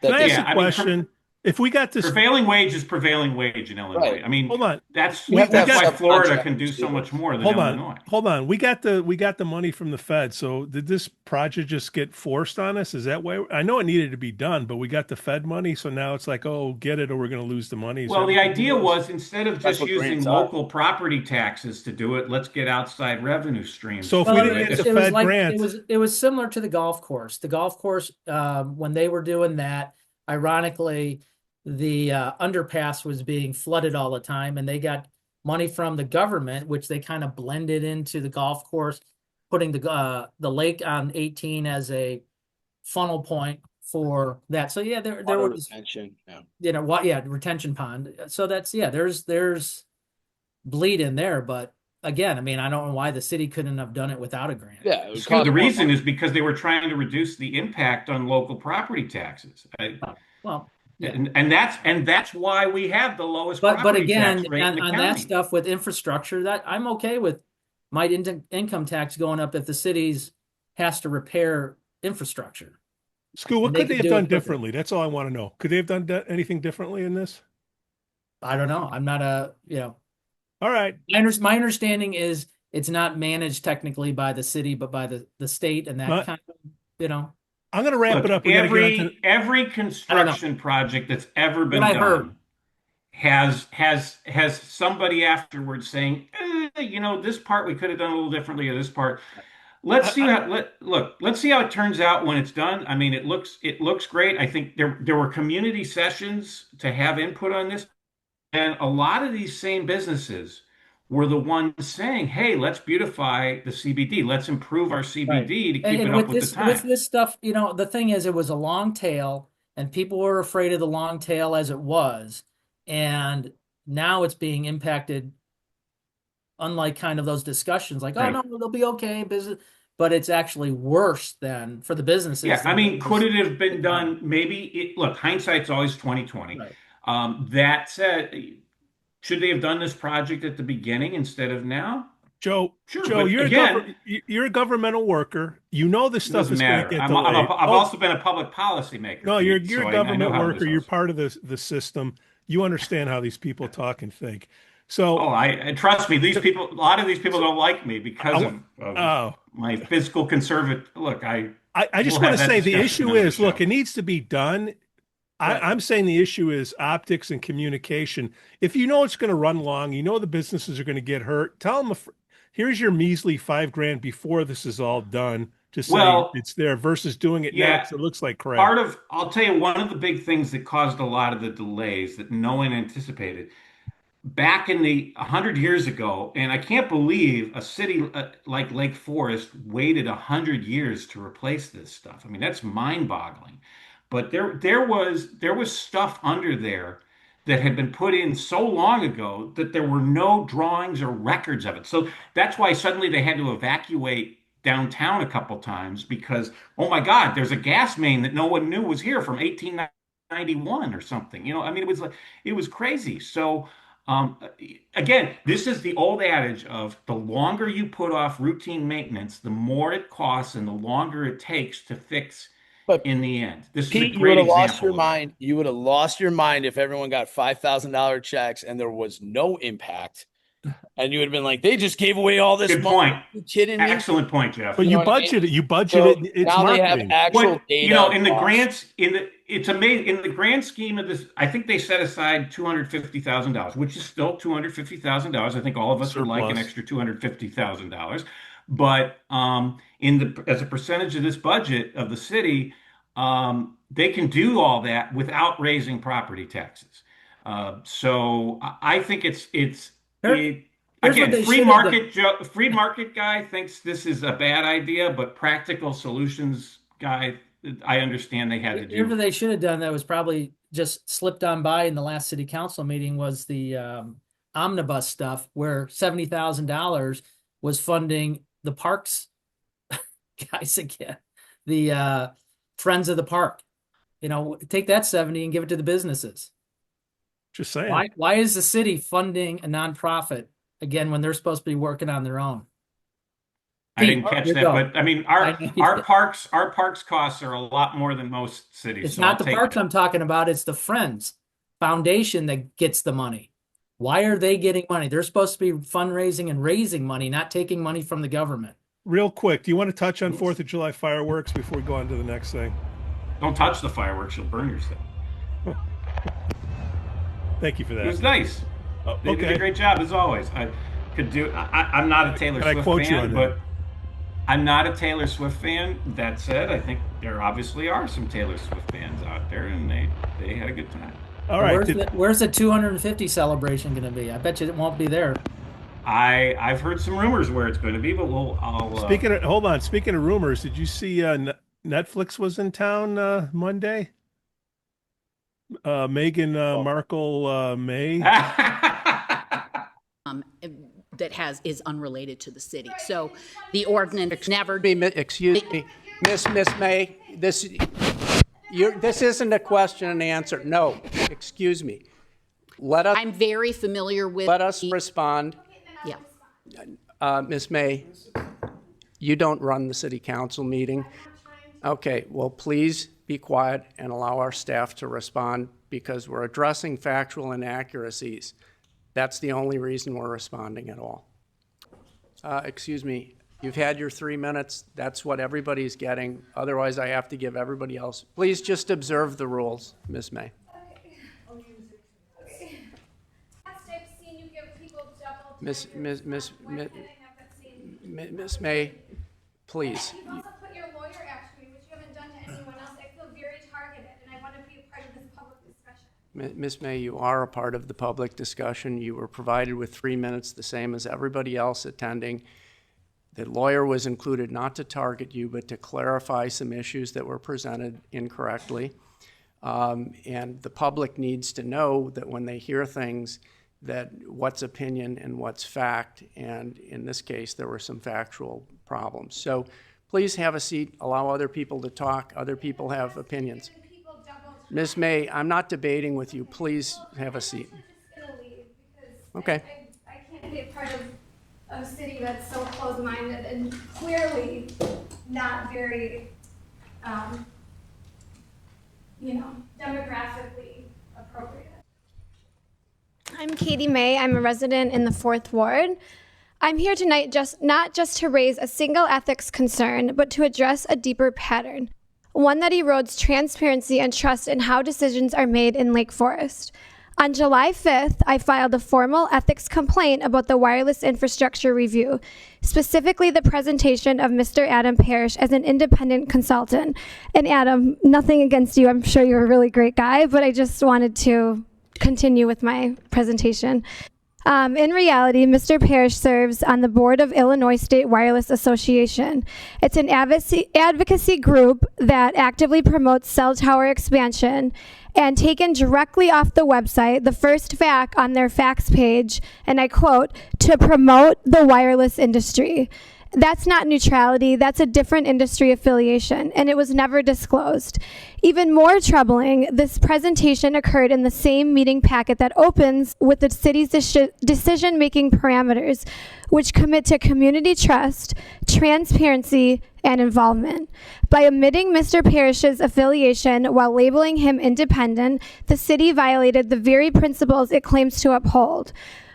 Can I ask Yeah, a I mean, question? If we got this, prevailing wage is prevailing wage in Illinois. Right. I mean, hold on. You have to have that's why Florida subcontractors can do do so much this. more than Hold Illinois. on, hold on. We got the money from the Fed. So did this project just get forced on us? Is that why? I know it needed to be done, but we got the Fed money, so now it's like, oh, get it, or we're going to lose the money. Is Well, that the what it idea is? was instead of That's just what using grants are. local property taxes to do it, let's get outside revenue streams. So if for we it. didn't get the it was Fed like grant, it was similar to the golf course. The golf course, when they were doing that, ironically, the underpass was being flooded all the time, and they got money from the government, which they kind of blended into the golf course, putting the lake on 18 as a funnel point for that. So yeah, there Water was retention. Yeah. retention pond. So that's there's bleed in there, but again, I mean, I don't know why the city couldn't have done it without a grant. Yeah. It would Skoo, cost the more reason money. is because they were trying to reduce the impact on local property taxes. Well, yeah. And that's why we have the lowest But property again, tax rate in the on that county. stuff with infrastructure, that I'm okay with my income tax going up if the cities has to repair infrastructure. Skoo, what And they could they could have do it done quicker. differently? That's all I want to know. Could they have done anything differently in this? I don't know. I'm not All right. my understanding is it's not managed technically by the city, but by the state and that But- kind of, I'm going to wrap Look, it up. We got to get on to every construction project that's ever been What I done heard. has somebody afterwards saying, this part we could have done a little differently, or this part. Let's see let's see how it turns out when it's done. I mean, it looks great. I think there were community sessions to have input on this, and a lot of these same businesses were the ones saying, "Hey, let's beautify the CBD. Let's improve our CBD to keep it up with the time." with this stuff, the thing is, it was a long tail, and people were afraid of the long tail as it was, and now it's being impacted. Unlike kind of those discussions, like, Right. oh no, they'll be okay, business, but it's actually worse than for the businesses. Yeah, I than mean, it could was- it have been done? Maybe look, hindsight's always 2020. Right. That said, should they have done this project at the beginning instead of now? Joe. Sure, Joe, but you're again, you're a governmental worker. You know this It stuff doesn't is going matter. to get I've delayed. also been a public policy maker. No, Pete, you're so a I know government how worker. this You're goes. part of the system. You understand how these people talk and think. So, Oh, I trust me. A lot of these people don't like me because of oh, my fiscal conservative. Look, I just we'll want to have that say the discussion issue another is, look, show. it needs to be done. Right. I'm saying the issue is optics and communication. If you know it's going to run long, you know the businesses are going to get hurt. Tell them, here's your measly $5,000 before this is all done to say Well, it's there versus doing it yeah, next. It looks like crap. I'll tell you, one of the big things that caused a lot of the delays that no one anticipated back in 100 years ago, and I can't believe a city like Lake Forest waited 100 years to replace this stuff. I mean, that's mind-boggling. But there was stuff under there that had been put in so long ago that there were no drawings or records of it. So that's why suddenly they had to evacuate downtown a couple times because, oh my God, there's a gas main that no one knew was here from 1891 or something. I mean, it was crazy. So again, this is the old adage of the longer you put off routine maintenance, the more it costs and the longer it takes to fix But in the end. This is a Pete, you great would have example. lost your of that. mind. You would have lost your mind if everyone got $5,000 checks and there was no impact. And you would have been like, they just gave away all this Good money. point. Are you kidding me? Excellent point, Jeff. But You you know what I mean? budget it. You budget So it. It's now they have marketing. actual What, data. you know, in the costs. it's amazing. In the grand scheme of this, I think they set aside $250,000, which is still $250,000. I think all of us would like an Surplus. extra $250,000. But as a percentage of this budget of the city, they can do all that without raising property taxes. So I think Here's what again, they free should have free market guy thinks this is a bad idea, but practical solutions guy, I understand they had to Here's what do. they should have done that was probably just slipped on by in the last city council meeting was the omnibus stuff where $70,000 was funding the parks guys again, the Friends of the Park. You know, take that 70 and give it to the businesses. Just saying. Why is the city funding a nonprofit again when they're supposed to be working on their own? I didn't catch you that, go. but I mean, I know you our did. parks costs are a lot more than most cities. It's so not I'll the take parks it. I'm talking about. It's the Friends Foundation that gets the money. Why are they getting money? They're supposed to be fundraising and raising money, not taking money from the government. Real quick, do you want to touch on 4th of July fireworks before we go on to the next thing? Don't touch the fireworks; you'll burn yourself. Thank you for It was that. nice. They did a great job as always. I'm not a Taylor Can I Swift quote you fan, on but that? I'm not a Taylor Swift fan. That said, I think there obviously are some Taylor Swift fans out there, and they had a good time. All right. Where's the 250 celebration going to be? I bet you it won't be there. I've heard some rumors where it's going to be, but Hold on. Speaking of rumors, did you see Netflix was in town Monday? Meghan Markle May. That is unrelated to the city. So the ordinance never. Excuse me, Miss May, this isn't a question and answer. No, excuse me. I'm very familiar with. Let us respond. Yeah. Miss May, you don't run the city council meeting. Okay, well, please be quiet and allow our staff to respond because we're addressing factual inaccuracies. That's the only reason we're responding at all. Excuse me, you've had your 3 minutes. That's what everybody's getting. Otherwise, I have to give everybody else. Please just observe the rules, Miss May. Miss May, please. You've also put your lawyer after me, which you haven't done to anyone else. I feel very targeted, and I want to be a part of this public discussion. Miss May, you are a part of the public discussion. You were provided with 3 minutes, the same as everybody else attending. The lawyer was included not to target you, but to clarify some issues that were presented incorrectly. And the public needs to know that when they hear things, that what's opinion and what's fact, and in this case, there were some factual problems. So please have a seat, allow other people to talk. Other people have opinions. Ms. May, I'm not debating with you. Please have a seat. Okay. I can't be a part of a city that's so closed-minded and clearly not very, demographically appropriate. I'm Katie May. I'm a resident in the 4th Ward. I'm here tonight not just to raise a single ethics concern, but to address a deeper pattern, one that erodes transparency and trust in how decisions are made in Lake Forest. On July 5th, I filed a formal ethics complaint about the wireless infrastructure review, specifically the presentation of Mr. Adam Parrish as an independent consultant. And Adam, nothing against you. I'm sure you're a really great guy, but I just wanted to continue with my presentation. In reality, Mr. Parrish serves on the board of Illinois State Wireless Association. It's an advocacy group that actively promotes cell tower expansion, and taken directly off the website, the first fact on their facts page, and I quote, to promote the wireless industry. That's not neutrality, that's a different industry affiliation, and it was never disclosed. Even more troubling, this presentation occurred in the same meeting packet that opens with the city's decision-making parameters, which commit to community trust, transparency, and involvement. By omitting Mr. Parrish's affiliation while labeling him independent, the city violated the very principles it claims to uphold.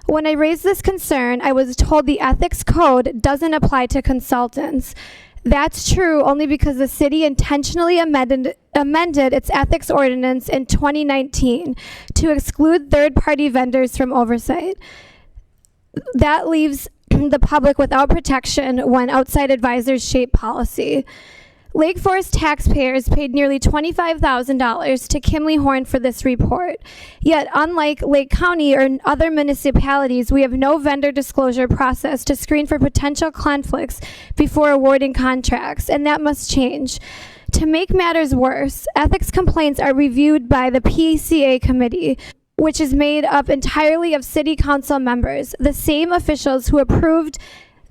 When I raised this concern, I was told the ethics code doesn't apply to consultants. That's true only because the city intentionally amended its ethics ordinance in 2019 to exclude third-party vendors from oversight. That leaves the public without protection when outside advisors shape policy. Lake Forest taxpayers paid nearly $25,000 to Kimley Horn for this report. Yet, unlike Lake County or other municipalities, we have no vendor disclosure process to screen for potential conflicts before awarding contracts, and that must change. To make matters worse, ethics complaints are reviewed by the PCA committee, which is made up entirely of city council members. The same officials who approved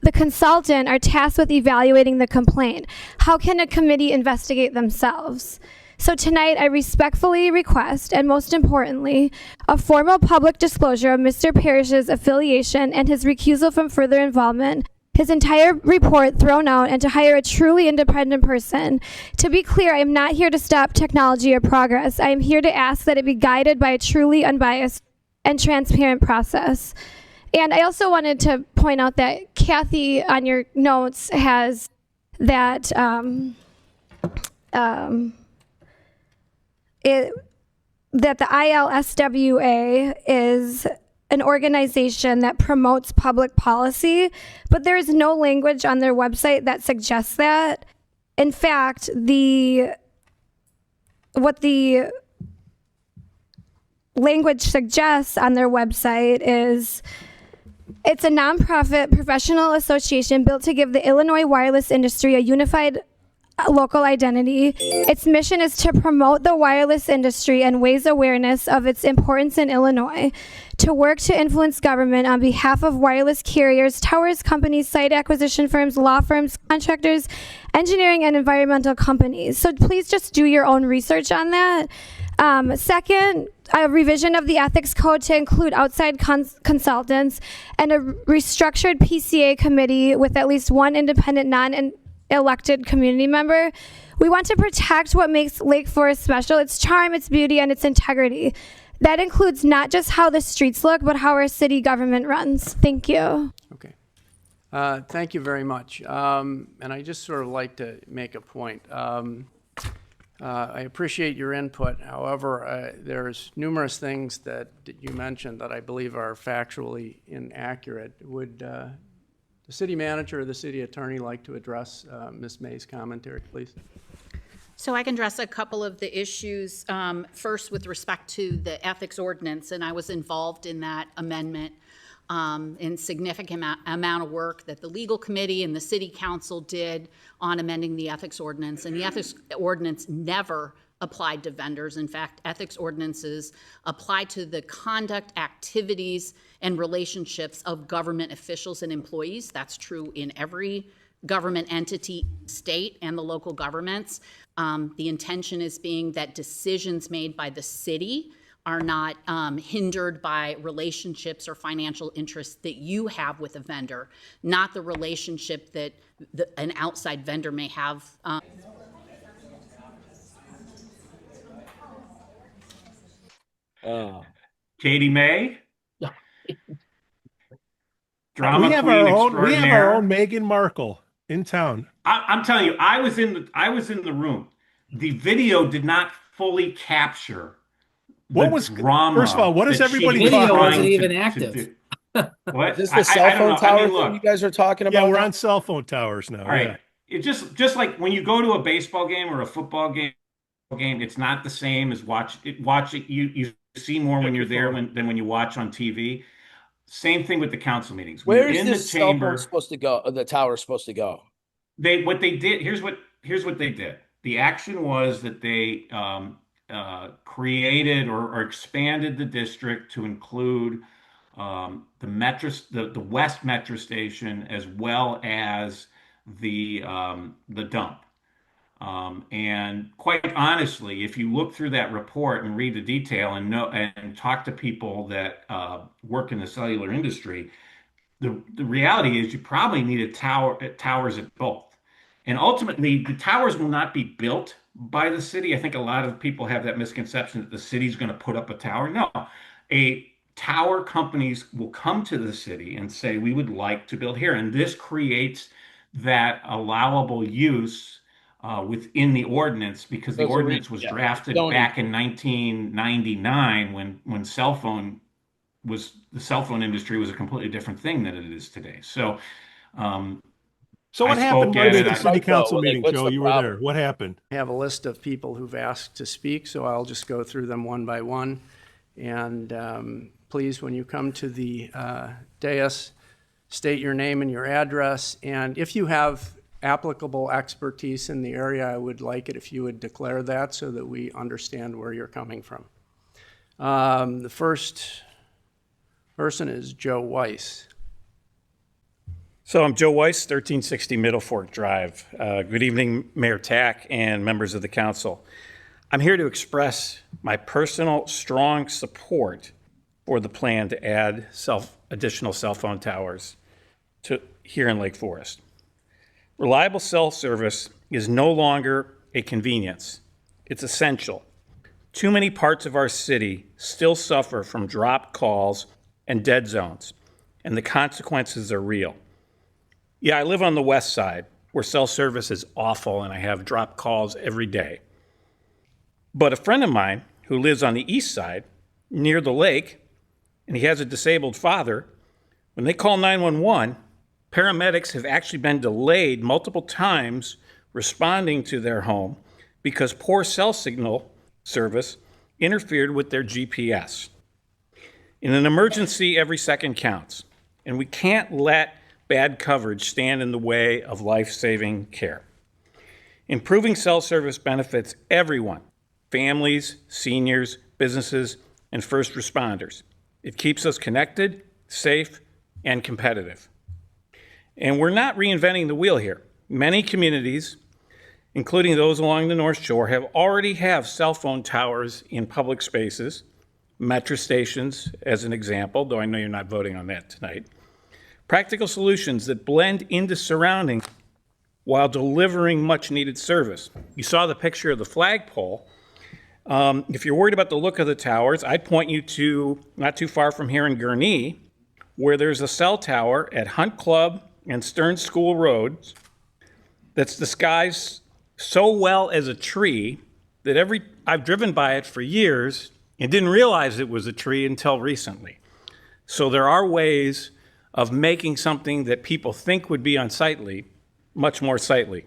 the consultant are tasked with evaluating the complaint. How can a committee investigate themselves? So tonight, I respectfully request, and most importantly, a formal public disclosure of Mr. Parrish's affiliation and his recusal from further involvement, his entire report thrown out, and to hire a truly independent person. To be clear, I am not here to stop technology or progress. I am here to ask that it be guided by a truly unbiased and transparent process. And I also wanted to point out that Kathy, on your notes, has that that the ILSWA is an organization that promotes public policy, but there is no language on their website that suggests that. In fact, what the language suggests on their website is it's a nonprofit professional association built to give the Illinois wireless industry a unified local identity. Its mission is to promote the wireless industry and raise awareness of its importance in Illinois, to work to influence government on behalf of wireless carriers, towers companies, site acquisition firms, law firms, contractors, engineering, and environmental companies. So please just do your own research on that. Second, a revision of the ethics code to include outside consultants and a restructured PCA committee with at least one independent non-elected community member. We want to protect what makes Lake Forest special, its charm, its beauty, and its integrity. That includes not just how the streets look, but how our city government runs. Thank you. Okay. Thank you very much. And I just sort of like to make a point. I appreciate your input. However, there's numerous things that you mentioned that I believe are factually inaccurate. Would the city manager or the city attorney like to address Ms. May's commentary, please? So I can address a couple of the issues. First, with respect to the ethics ordinance, and I was involved in that amendment in significant amount of work that the legal committee and the city council did on amending the ethics ordinance. And the ethics ordinance never applied to vendors. In fact, ethics ordinances apply to the conduct, activities, and relationships of government officials and employees. That's true in every government entity, state, and the local governments. The intention is being that decisions made by the city are not hindered by relationships or financial interests that you have with a vendor, not the relationship that an outside vendor may have. Katie May? Yeah. Drama we have queen our own Meghan Markle in town. I'm telling you, I was in the room. The video did not fully capture What was drama. First of all, what is everybody The video talking wasn't about? even active. What? Is this the cell phone I tower mean, look, thing you guys are talking about? Yeah, we're now? on cell phone towers now. all right. Yeah. It just like when you go to a baseball game or a football game, it's not the same as watch it. You see more when you're there than when you watch on TV. Same thing with the council meetings. When Where you're is in this the cell chamber, phone supposed to go? The tower supposed to go? what they did, here's what they did. The action was that they created or expanded the district to include the West Metro Station, as well as the dump. And quite honestly, if you look through that report and read the detail and know and talk to people that work in the cellular industry, the reality is you probably need towers at both. And ultimately, the towers will not be built by the city. I think a lot of people have that misconception that the city's going to put up a tower. No, a tower companies will come to the city and say, we would like to build here. And this creates that allowable use within the ordinance, because the So it's a ordinance was drafted zoning. back in 1999 when the cell phone industry was a completely different thing than it is today. So So what I happened spoke at Monday it. at the city council Like, meeting, what's Joe? the You were problem? there. What happened? I have a list of people who've asked to speak, so I'll just go through them one by one. And please, when you come to the dais, state your name and your address. And if you have applicable expertise in the area, I would like it if you would declare that so that we understand where you're coming from. The first person is Joe Weiss. So I'm Joe Weiss, 1360 Middle Fork Drive. Good evening, Mayor Tack and members of the council. I'm here to express my personal strong support for the plan to add additional cell phone towers here in Lake Forest. Reliable cell service is no longer a convenience. It's essential. Too many parts of our city still suffer from dropped calls and dead zones, and the consequences are real. Yeah, I live on the west side, where cell service is awful and I have dropped calls every day. But a friend of mine who lives on the east side, near the lake, and he has a disabled father, when they call 911, paramedics have actually been delayed multiple times responding to their home because poor cell signal service interfered with their GPS. In an emergency, every second counts, and we can't let bad coverage stand in the way of life-saving care. Improving cell service benefits everyone, families, seniors, businesses, and first responders. It keeps us connected, safe, and competitive. And we're not reinventing the wheel here. Many communities, including those along the North Shore, already have cell phone towers in public spaces, metro stations, as an example, though I know you're not voting on that tonight. Practical solutions that blend into surroundings while delivering much-needed service. You saw the picture of the flagpole. If you're worried about the look of the towers, I'd point you to, not too far from here in Gurnee, where there's a cell tower at Hunt Club and Stern School Roads that's disguised so well as a tree that I've driven by it for years and didn't realize it was a tree until recently. So there are ways of making something that people think would be unsightly much more sightly.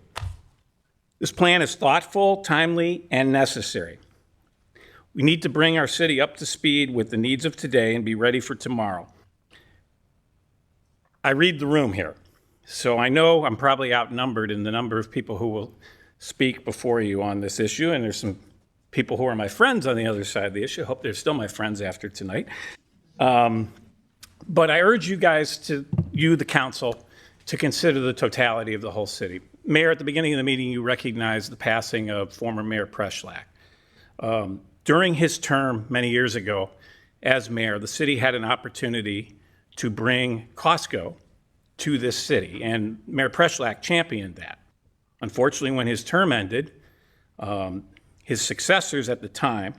This plan is thoughtful, timely, and necessary. We need to bring our city up to speed with the needs of today and be ready for tomorrow. I read the room here, so I know I'm probably outnumbered in the number of people who will speak before you on this issue, and there's some people who are my friends on the other side of the issue. I hope they're still my friends after tonight. But I urge you guys, the council, to consider the totality of the whole city. Mayor, at the beginning of the meeting, you recognized the passing of former Mayor Preschlack. During his term many years ago as mayor, the city had an opportunity to bring Costco to this city, and Mayor Preschlack championed that. Unfortunately, when his term ended, his successors at the time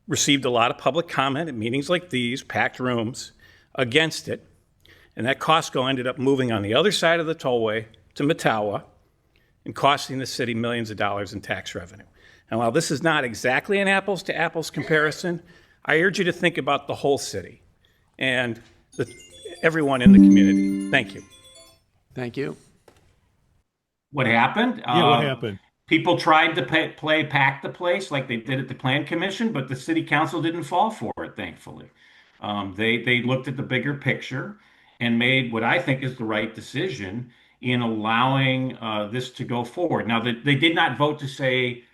received a lot of public comment at meetings like these, packed rooms, against it, and that Costco ended up moving on the other side of the tollway to Mattawa and costing the city millions of dollars in tax revenue. And while this is not exactly an apples-to-apples comparison, I urge you to think about the whole city and everyone in the community. Thank you. Thank you. What happened? Yeah, what happened? People tried to pack the place like they did at the Plan Commission, but the city council didn't fall for it, thankfully. They looked at the bigger picture and made what I think is the right decision in allowing this to go forward. Now, they did not vote to say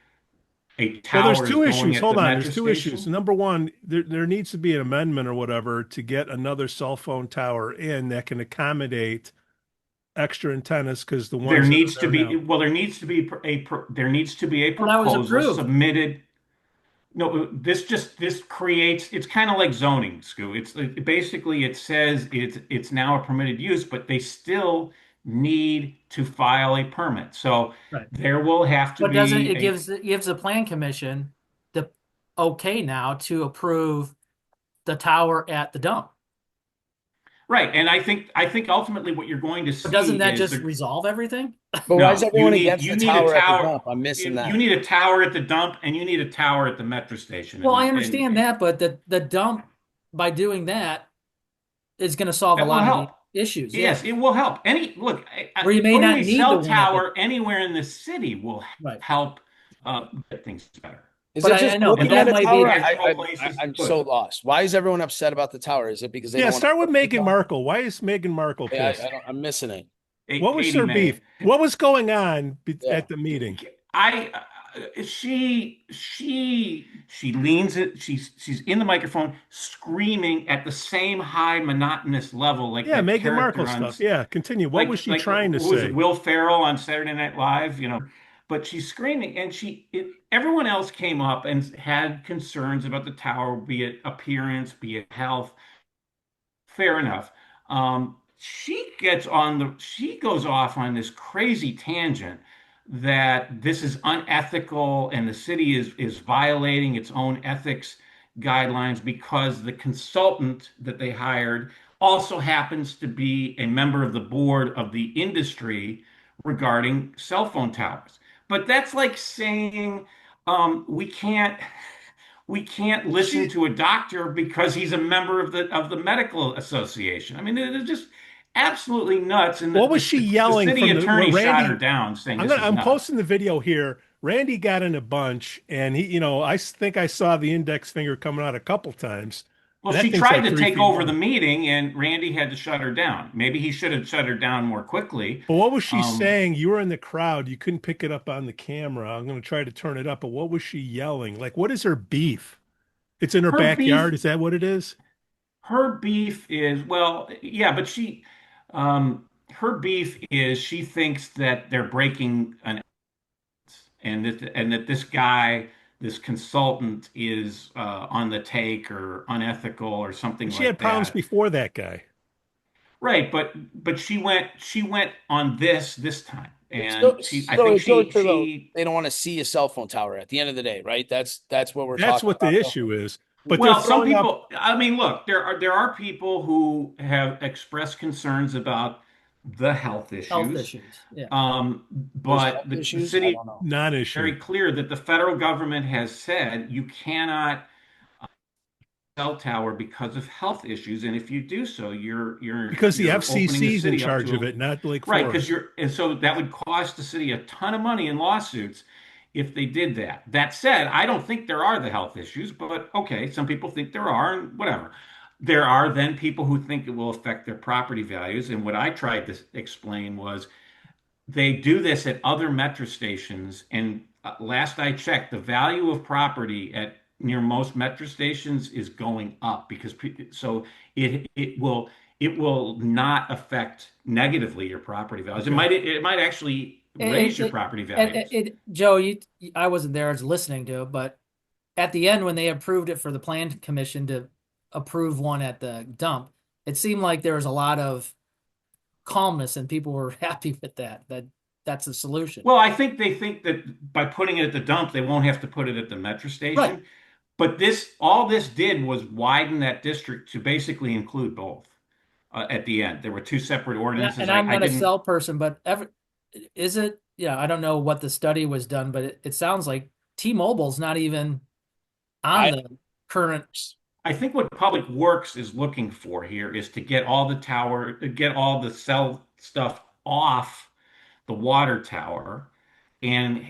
a tower Well, there's two is going issues. at Hold the on. metro There's two station. issues. Number one, there needs to be an amendment or whatever to get another cell phone tower in that can accommodate extra antennas because the ones There that are needs to there be, now. well, there needs to be there needs to be a Well, that was proposal approved. submitted. No, this creates, it's kind of like zoning, Skoo. Basically it says it's now a permitted use, but they still need to file a permit. So Right. there will have to But doesn't be it gives the plan commission the okay now to approve the tower at the dump? right. And I think ultimately what you're going to But doesn't see that is just resolve everything? But why is no, everyone against the need a tower at the tower. dump? I'm missing that. You need a tower at the dump and you need a tower at the metro station. Well, I And- understand that, but the dump, by doing that, is going to solve a That will lot of help. the issues. Yes, it will help. Look, Or you may putting not a need cell the one at the- tower anywhere in the city will Right. help get things better. Is But it I just know, but looking that at a might be- tower? Actual places I'm to put so it. lost. Why is everyone upset about the tower? Is it because they Yeah, don't start want with Meghan Markle. Why is Meghan Markle pissed? I'm missing it. What was Katie her May. beef? What was going on Yeah. at the meeting? She leans it. She's in the microphone screaming at the same high monotonous level like Yeah, that Meghan character Markle on stuff. Yeah, continue. What was she trying to who was say? it, Will Ferrell on Saturday Night Live, but she's screaming and everyone else came up and had concerns about the tower, be it appearance, be it health. Fair enough. She goes off on this crazy tangent that this is unethical and the city is violating its own ethics guidelines because the consultant that they hired also happens to be a member of the board of the industry regarding cell phone towers. But that's like saying we can't listen to a doctor because he's a member of the medical association. I mean, it's just absolutely nuts. And What was she yelling the city from attorney what shot her Randy? down, saying this is I'm nuts. posting the video here. Randy got in a bunch, and I think I saw the index finger coming out a couple times. Well, And that she thing's tried like to 3 take feet over long. the meeting, and Randy had to shut her down. Maybe he should have shut her down more quickly. But what was she saying? You were in the crowd. You couldn't pick it up on the camera. I'm going to try to turn it up. But what was she yelling? Like, what is her beef? It's in her backyard. Is that what it is? Her beef is, well, yeah, but her beef is she thinks that they're breaking an and that this guy, this consultant, is on the take or unethical or something She like had problems that. before that guy. Right, but she went on this time, and I So think it goes to she they don't want to see a cell phone tower at the end of the day, right? That's what we're That's talking what about. the issue is. But well, they're some throwing up. people. I mean, look, there are people who have expressed concerns about the health issues. Health issues. Yeah. But the issues? I city don't know. Non-issue. very clear that the federal government has said you cannot cell tower because of health issues, and if you do so, you're Because the you're opening the FCC's in city up charge to of it, not Lake right, Forest. and so that would cost the city a ton of money in lawsuits if they did that. That said, I don't think there are the health issues, but okay, some people think there are, and whatever. There are then people who think it will affect their property values, and what I tried to explain was they do this at other metro stations, and last I checked, the value of property at near most metro stations is going up because so it will not affect negatively your property values. It might actually raise your property values. Joe, I wasn't there, I was listening to it, but at the end when they approved it for the plan commission to approve one at the dump, it seemed like there was a lot of calmness and people were happy with that's the solution. Well, I think they think that by putting it at the dump, they won't have to put it at the metro station. Right. But all this did was widen that district to basically include both. At the end, there were two separate ordinances. And I'm not a cell person, but is it? Yeah, I don't know what the study was done, but it sounds like T-Mobile's not even on the current. I think what Public Works is looking for here is to get all the cell stuff off the water tower and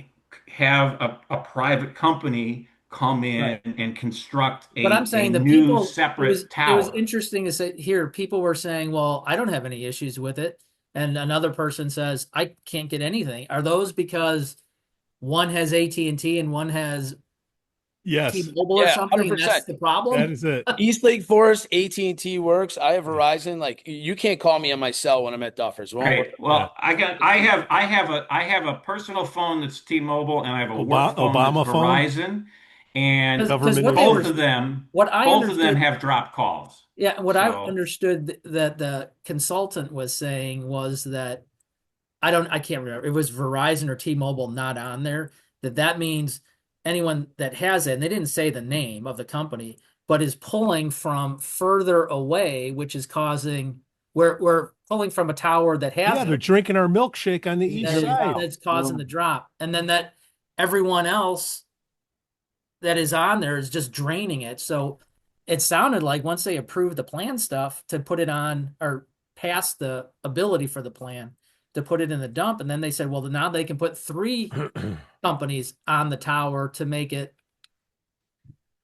have a private company come in and construct But I'm saying the new people separate tower. It was interesting to say here. People were saying, "Well, I don't have any issues with it," and another person says, "I can't get anything." Are those because one has AT&T and one has Yes, T-Mobile or Yeah, something, and that's 100%. the problem. that is it. East Lake Forest, AT&T works. I have Verizon. Like you can't call me on my cell when I'm at Duffers. It won't Right. work. Well, I have a personal phone that's T-Mobile, and I have a work phone that's Obama phone? Verizon, and Because Government what they both were, of them, what I both of them understood, have dropped calls. yeah, what I So understood that the consultant was saying was that I can't remember. It was Verizon or T-Mobile not on there. That means anyone that has it, and they didn't say the name of the company, but is pulling from further away, which is causing we're pulling from a tower that has Yeah, they're it, drinking our milkshake on the east side. that's causing the drop, and then that everyone else that is on there is just draining it. So it sounded like once they approved the plan stuff to put it on or pass the ability for the plan to put it in the dump, and then they said, well, now they can put 3 companies on the tower to make it.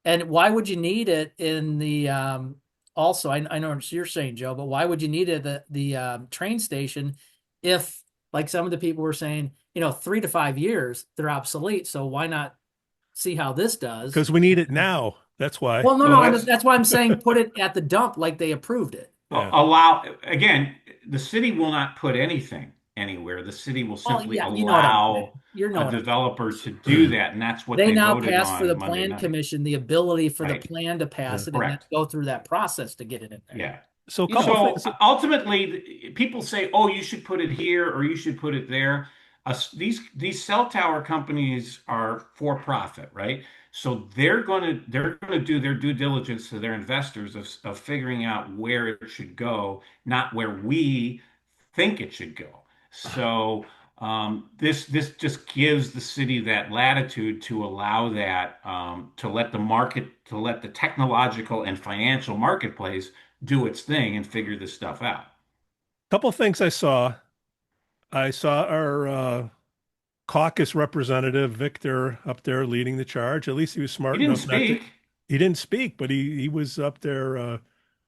And why would you need it in the also I know what you're saying, Joe, but why would you need it at the train station if, like some of the people were saying, 3 to 5 years they're obsolete, so why not see how this does? Because we need it now. That's why. Well, no, Well, no, that's why I'm saying put it at the dump like they approved it. Yeah. allow again, the city will not put anything anywhere. The city will Well, simply yeah, you know what I'm saying. allow You know a what I'm developer to do that, and that's what They they now voted passed for the on Monday plan night. commission the ability for Right. the plan to pass it and then Correct. go through that process to get it in there. Yeah. So a couple So things. ultimately, people say, "Oh, you should put it here or you should put it there." These cell tower companies are for profit, right? So they're gonna do their due diligence to their investors of figuring out where it should go, not where we think it should go. So this just gives the city that latitude to allow that to let the technological and financial marketplace do its thing and figure this stuff out. Couple things I saw. I saw our caucus representative Viktor up there leading the charge. At least he was smart He didn't enough not to. speak. He didn't speak, but he was up there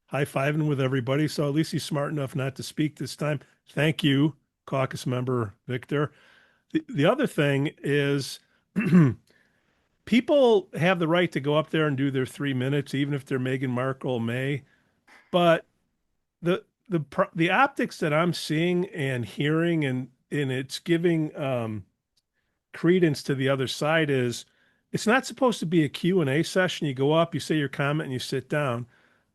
high-fiving with everybody. So at least he's smart enough not to speak this time. Thank you, caucus member Viktor. The other thing is people have the right to go up there and do their 3 minutes, even if they're Meghan Markle May. But the optics that I'm seeing and hearing and it's giving credence to the other side is it's not supposed to be a Q&A session. You go up, you say your comment, and you sit down.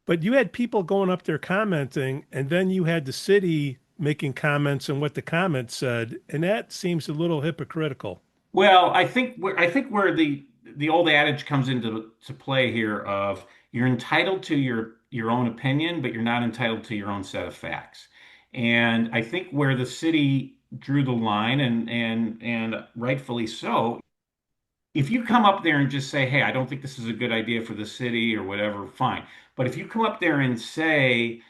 But you had people going up there commenting, and then you had the city making comments on what the comments said, and that seems a little hypocritical. Well, I think where the old adage comes into play here of you're entitled to your own opinion, but you're not entitled to your own set of facts. And I think where the city drew the line, and rightfully so, if you come up there and just say, "Hey, I don't think this is a good idea for the city," or whatever, fine. But if you come up there and say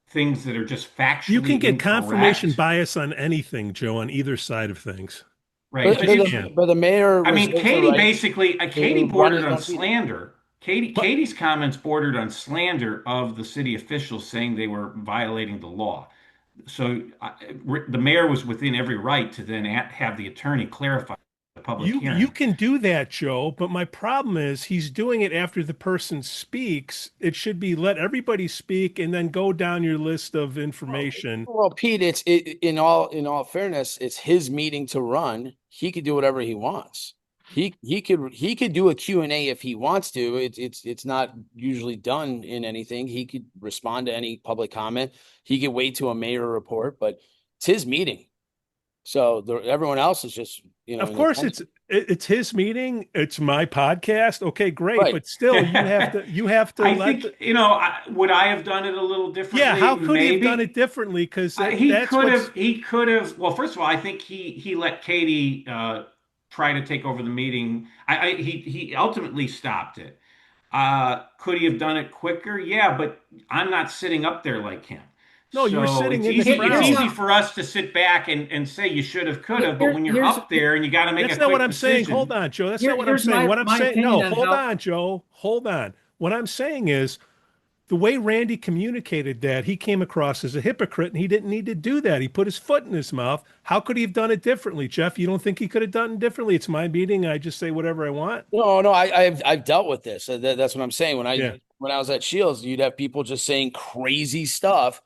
things that are just factually You can get incorrect, confirmation bias on anything, Joe, on either side of things. right? But, But you the, can't. but the mayor. I was mean, also Katie right. basically, Katie They bordered run on it on TV. slander. Katie's comments bordered on slander of the city officials, saying they were violating the law. So the mayor was within every right to then have the attorney clarify the public You hearing. can do that, Joe, but my problem is he's doing it after the person speaks. It should be let everybody speak and then go down your list of information. Well, Pete, in all fairness, it's his meeting to run. He could do whatever he wants. He could do a Q&A if he wants to. It's not usually done in anything. He could respond to any public comment. He could wait to a mayor report, but it's his meeting. So everyone else is just, Of in course, attention. it's his meeting. It's my podcast. Okay, great, Right. but still, you have to I let. think, would I have done it a little differently? Yeah, how could he have Maybe. done it differently? Because He could have. Well, first of all, I think he let Katie try to take over the meeting. He ultimately stopped it. Could he have done it quicker? Yeah, but I'm not sitting up there like him. No, you were sitting in the It's crowd. easy for us to sit back and say you should have, could have, but when you're up there and you got to make a That's quick not what I'm decision. saying. Hold on, Joe. That's not what I'm Here's saying. What I'm my saying. No, opinion on hold how- on, Joe. Hold on. What I'm saying is the way Randy communicated that, he came across as a hypocrite, and he didn't need to do that. He put his foot in his mouth. How could he have done it differently, Jeff? You don't think he could have done it differently? It's my meeting. I just say whatever I want. No, I've dealt with this. That's what I'm saying. Yeah. When I was at Shields, you'd have people just saying crazy stuff,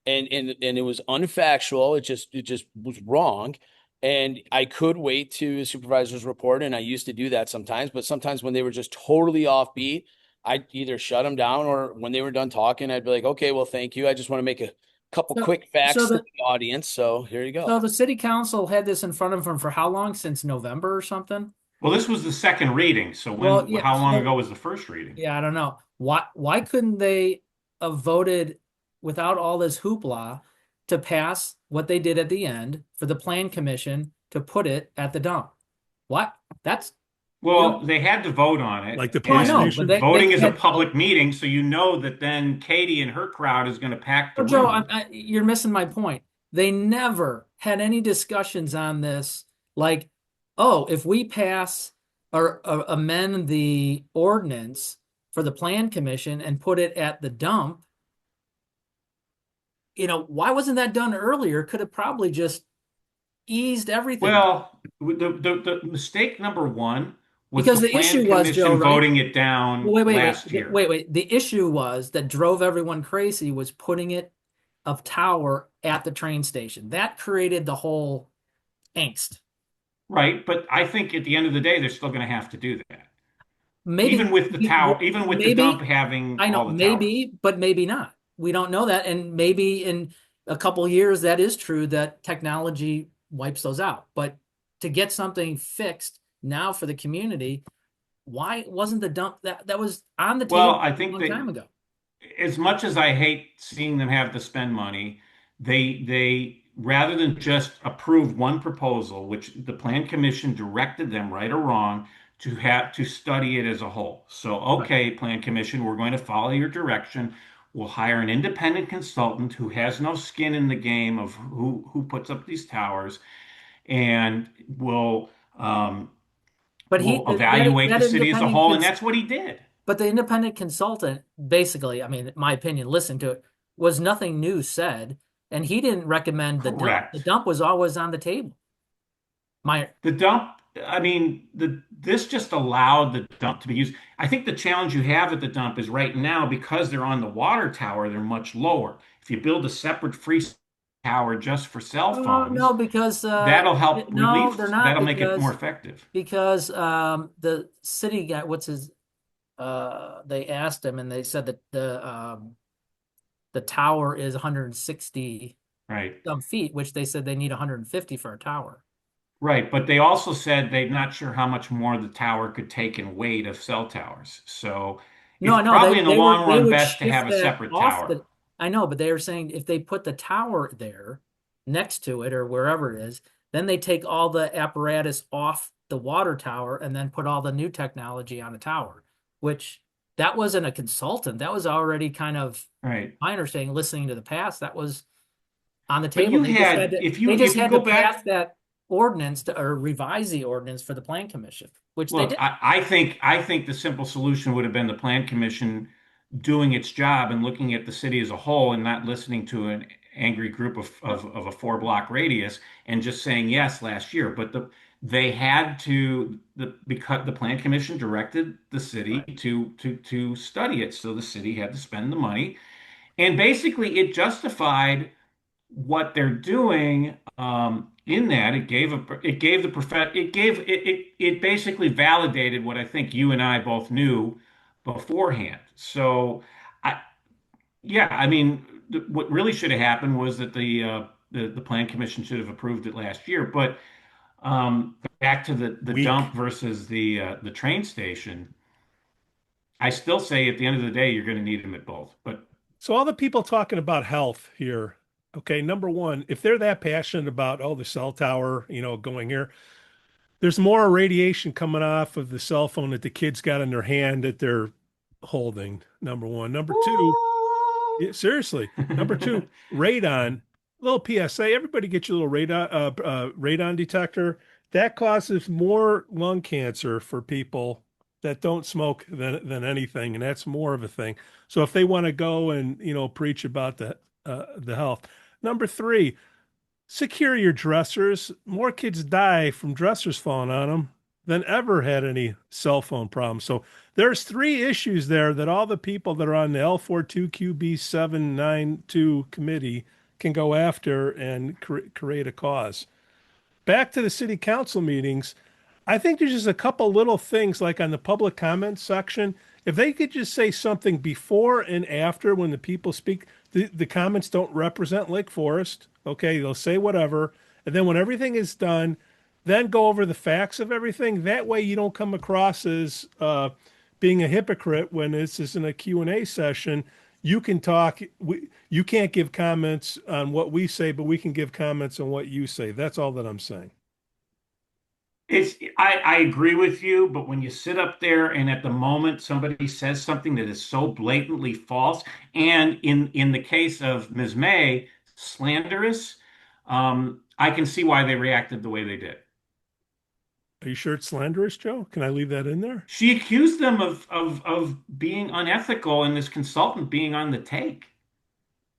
and it was unfactual. It just was wrong. And I could wait to a supervisor's report, and I used to do that sometimes. But sometimes when they were just totally offbeat, I'd either shut them down, or when they were done talking, I'd be like, okay, well, thank you. I just want to make a couple quick facts to the audience. So here you go. So the city council had this in front of them for how long? Since November or something? Well, this was the second reading. So how long ago was the first reading? Yeah, I don't know. Why couldn't they have voted without all this hoopla to pass what they did at the end for the plan commission to put it at the dump? What? Well, they had to vote on it. Like the Well, I know, police but station? Voting they is a had- public meeting, so you know that then Katie and her crowd is going to pack the Well, Joe, room. you're missing my point. They never had any discussions on this. Like, oh, if we pass or amend the ordinance for the plan commission and put it at the dump, why wasn't that done earlier? Could have probably just eased everything. Well, the mistake number one was Because the the plan issue was, commission Joe, right? voting it down last year. Wait. The issue was that drove everyone crazy was putting it of tower at the train station. That created the whole angst. Right, but I think at the end of the day, they're still going to have to do that. Maybe Even with the tower, even with the dump having I know, all the maybe, towers. but maybe not. We don't know that, and maybe in a couple years that is true that technology wipes those out. But to get something fixed now for the community, why wasn't the dump that was on the table Well, I think a long that time ago? as much as I hate seeing them have to spend money, they rather than just approve one proposal, which the plan commission directed them, right or wrong, to have to study it as a whole. So, okay, plan commission, we're going to follow your direction. We'll hire an independent consultant who has no skin in the game of who puts up these towers, and we'll evaluate the city as a whole, and that's what he did. But the independent consultant, basically, I mean, my opinion, listen to it, was nothing new said, and he didn't recommend the dump. Correct. The dump was always on the table. The dump, I mean, this just allowed the dump to be used. I think the challenge you have at the dump is right now, because they're on the water tower, they're much lower. If you build a separate free tower just for cell phones, No, because that'll help no, relief. they're not. That'll make it more effective. Because the city guy, they asked him, and they said that the tower is 160 some feet, which they said they need 150 for a tower. Right, but they also said they're not sure how much more the tower could take in weight of cell towers. So it's probably in the long run best to have a separate tower. I know, but they were saying if they put the tower there next to it or wherever it is, then they take all the apparatus off the water tower and then put all the new technology on the tower, which that wasn't a consultant. That was already kind of my understanding, listening to the past, that was on the table. They just had to pass that ordinance or revise the ordinance for the plan commission, which they did. I think the simple solution would have been the plan commission doing its job and looking at the city as a whole and not listening to an angry group of a 4-block radius and just saying yes last year. But they had to, because the plan commission directed the city to study it, so the city had to spend the money, and basically it justified what they're doing. In that it basically validated what I think you and I both knew beforehand. So I mean, what really should have happened was that the plan commission should have approved it last year. But back to the dump versus the train station, I still say at the end of the day you're going to need them at both. But so all the people talking about health here. Okay, number one, if they're that passionate about, the cell tower, going here, there's more radiation coming off of the cell phone that the kids got in their hand that they're holding, number one. Number two, seriously, number two, radon, little PSA, everybody get your little radon detector. That causes more lung cancer for people that don't smoke than anything, and that's more of a thing. So if they want to go and preach about the health. Number 3, secure your dressers. More kids die from dressers falling on them than ever had any cell phone problems. So there's 3 issues there that all the people that are on the L42QB792 committee can go after and create a cause. Back to the city council meetings, I think there's just a couple little things like on the public comment section. If they could just say something before and after when the people speak, the comments don't represent Lake Forest. Okay, they'll say whatever. And then when everything is done, then go over the facts of everything. That way you don't come across as being a hypocrite when this is in a Q&A session. You can talk. You can't give comments on what we say, but we can give comments on what you say. That's all that I'm saying. I agree with you, but when you sit up there and at the moment somebody says something that is so blatantly false, and in the case of Ms. May, slanderous, I can see why they reacted the way they did. Are you sure it's slanderous, Joe? Can I leave that in there? She accused them of being unethical and this consultant being on the take.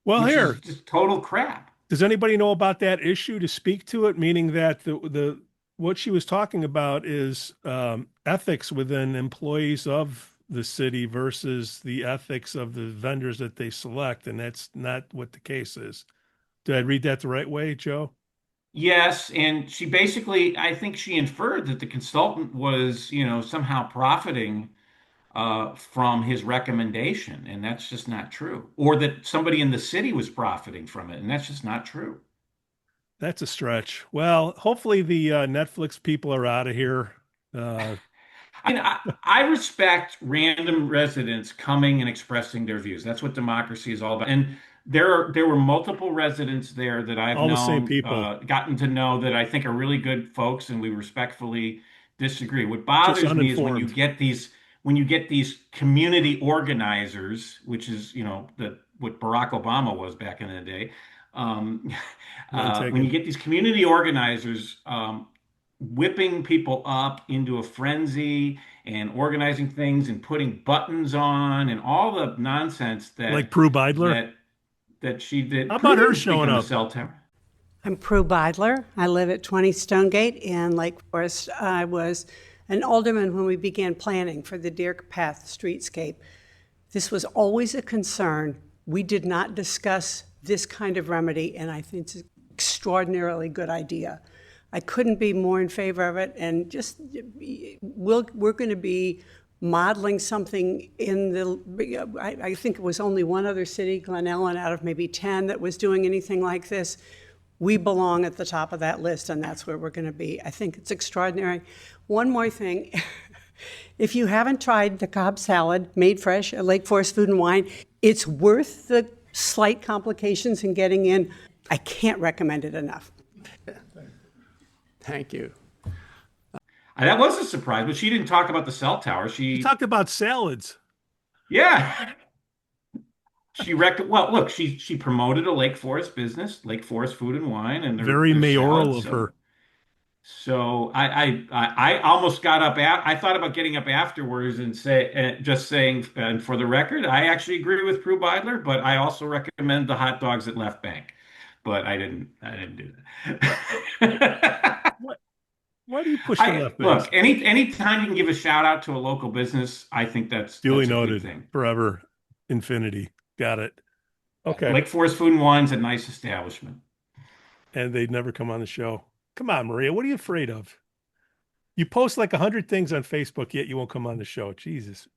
Well, which here, is just total crap. Does anybody know about that issue to speak to it? Meaning that the what she was talking about is ethics within employees of the city versus the ethics of the vendors that they select, and that's not what the case is. Did I read that the right way, Joe? Yes, and she basically, I think she inferred that the consultant was, somehow profiting from his recommendation, and that's just not true. Or that somebody in the city was profiting from it, and that's just not true. That's a stretch. Well, hopefully the Netflix people are out of here. I respect random residents coming and expressing their views. That's what democracy is all about. And there were multiple residents there that I've all the known, same people. Gotten to know that I think are really good folks, and we respectfully disagree. What bothers me is when you get these community organizers, which is what Barack Obama was back in the day. When you get these community organizers whipping people up into a frenzy and organizing things and putting buttons on and all the nonsense that like Prue Beidler that she did. How about her showing up? Cell tower. I'm Prue Beidler. I live at 20 Stonegate in Lake Forest. I was an alderman when we began planning for the Deerpath streetscape. This was always a concern. We did not discuss this kind of remedy, and I think it's an extraordinarily good idea. I couldn't be more in favor of it, and just we're going to be modeling something in the, I think it was only one other city, Glen Ellen, out of maybe 10 that was doing anything like this. We belong at the top of that list, and that's where we're going to be. I think it's extraordinary. One more thing. If you haven't tried the Cobb salad made fresh at Lake Forest Food and Wine, it's worth the slight complications in getting in. I can't recommend it enough. Thank you. That was a surprise, but she didn't talk about the cell tower. She talked about salads. Yeah. She promoted a Lake Forest business, Lake Forest Food and Wine, and very mayoral of her. So I almost got up. I thought about getting up afterwards and saying, and for the record, I actually agree with Prue Beidler, but I also recommend the hot dogs at Left Bank. But I didn't do that. Why do you push the left bank? Look, any time you can give a shout out to a local business, I think that's duly a noted. good thing. Forever, infinity. Got it. Okay. Lake Forest Food and Wine's a nice establishment. And they'd never come on the show. Come on, Maria. What are you afraid of? You post like 100 things on Facebook, yet you won't come on the show. Jesus.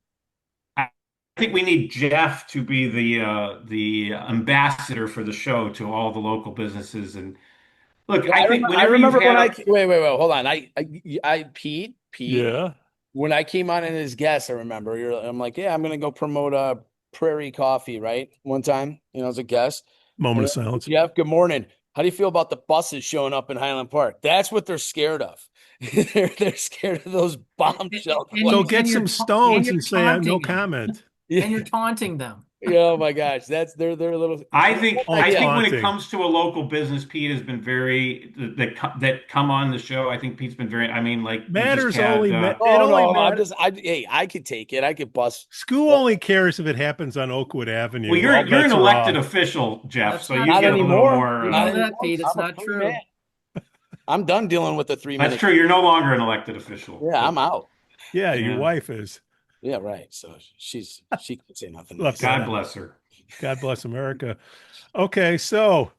I think we need Jeff to be the ambassador for the show to all the local businesses. And look, I remember when wait, hold on. I Pete. Yeah. When I came on as guest, I remember I'm like, yeah, I'm gonna go promote Prairie Coffee, right? One time, as a guest. Moment of silence. Jeff, good morning. How do you feel about the buses showing up in Highland Park? That's what they're scared of. they're scared of those bombshells. So get some stones and say no comment. And you're taunting them. Oh my gosh, they're a little. I think Oh, I think when it taunting. comes to a local business, Pete has been very that come on the show. I think Pete's been very. I mean, like we just Matters had. only, it Oh only no, matters. hey, I could take it. I could bust. Skoo only cares if it happens on Oakwood Avenue. Well, All you're an bets are elected off. official, Jeff, That's so not you Not get a true. little anymore. more. You Not know anymore. that, Pete. It's I'm a not free true. man. I'm done dealing with the 3 That's minutes. true. You're no longer an elected official. Yeah, I'm out. Yeah, Yeah. your wife is. Yeah, right. So she can say nothing. Look, Nice. God bless her. God bless America. Okay, so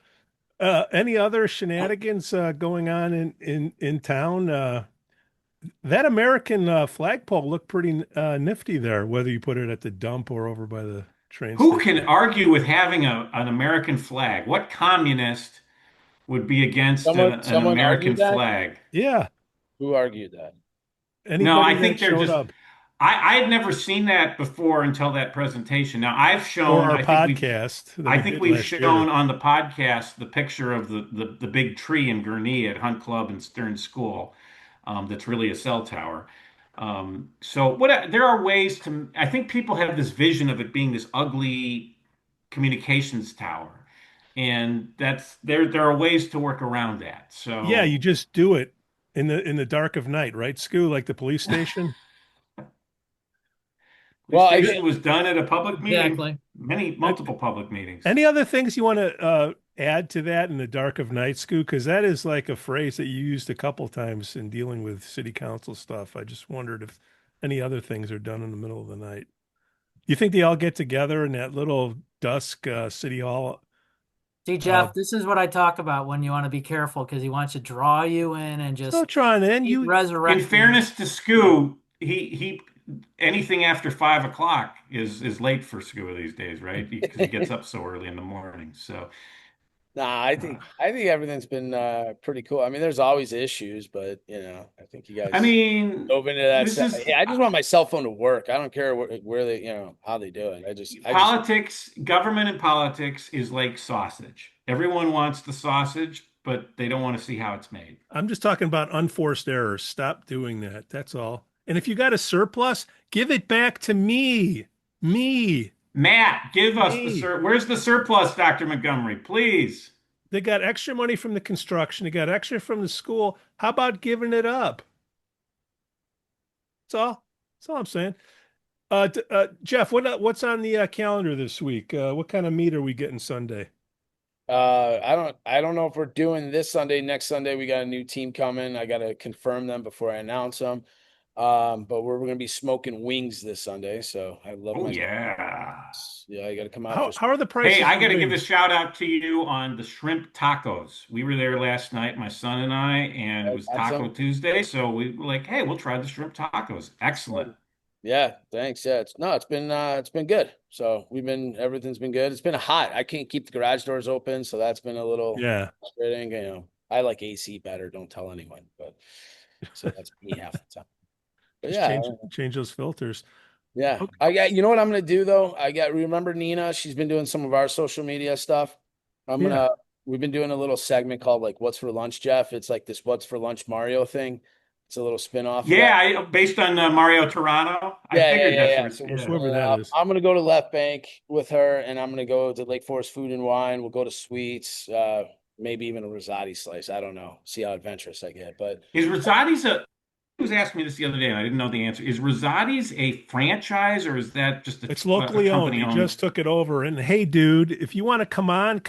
any other shenanigans going on in town? That American flagpole looked pretty nifty there, whether you put it at the dump or over by the train Who station. can argue with having an American flag? What communist would be against an Someone American argued that? flag? Yeah, Who argued that? No, anybody I think that they're showed just. up I had never seen that before until that presentation. Now I've or shown. our I think we've. podcast that I we think did we've last shown year. on the podcast the picture of the big tree in Gurnee at Hunt Club and Stern School. That's really a cell tower. So there are ways to. I think people have this vision of it being this ugly communications tower, and there are ways to work around that. Yeah, you So just do it in the dark of night, right, Skoo? Like the police station. the Well, station was done at a public meeting, Exactly. multiple public meetings. Any other things you want to add to that in the dark of night, Skoo? Because that is like a phrase that you used a couple times in dealing with city council stuff. I just wondered if any other things are done in the middle of the night. You think they all get together in that little dusk city hall? See, Jeff, this is what I talk about when you want to be careful because he wants to draw you in and just Still trying in. keep You resurrecting. In fairness to Skoo, he anything after 5 o'clock is late for Skoo these days, right? Because he gets up so early in the morning. So nah, I think everything's been pretty cool. I mean, there's always issues, but I think you guys I mean, dove into that. this is Yeah, I just want my cell phone to work. I don't care where they, how they do it. I just politics, government and politics is like sausage. Everyone wants the sausage, but they don't want to see how it's made. I'm just talking about unforced errors. Stop doing that. That's all. And if you got a surplus, give it back to me. Me. Matt, give us Me. Where's the surplus, Dr. Montgomery? Please. They got extra money from the construction. They got extra from the school. How about giving it up? That's all. That's all I'm saying. Jeff, what's on the calendar this week? What kind of meat are we getting Sunday? I don't know if we're doing this Sunday. Next Sunday, we got a new team coming. I got to confirm them before I announce them. But we're going to be smoking wings this Sunday. So I love Oh, my yeah. Yeah, I got to come out. How are the prices? Hey, I of got to give a wings? shout out to you on the shrimp tacos. We were there last night, my son and I, and it was Taco Tuesday. So we were like, hey, we'll try the shrimp tacos. Excellent. Yeah, thanks. Yeah, it's been good. So everything's been good. It's been hot. I can't keep the garage doors open, so that's been a little frustrating. I like AC better. Don't tell anyone, but so that's me half the time. But Just change those filters. Yeah. Okay. You know what I'm gonna do though? Remember Nina? She's been doing some of our social media stuff. We've been doing a little segment called like What's for Lunch, Jeff. It's like this What's for Lunch Mario thing. It's a little spin-off. Yeah, based on Mario Toronto. I figured that's where whoever that is. I'm gonna go to Left Bank with her, and I'm gonna go to Lake Forest Food and Wine. We'll go to Sweets, maybe even a Rosati slice. I don't know. See how adventurous I get. But is Rosati's He was asking me this the other day, and I didn't know the answer. Is Rosati's a franchise, or is that just It's locally owned. He just took it over. And hey, dude, if you want to come on.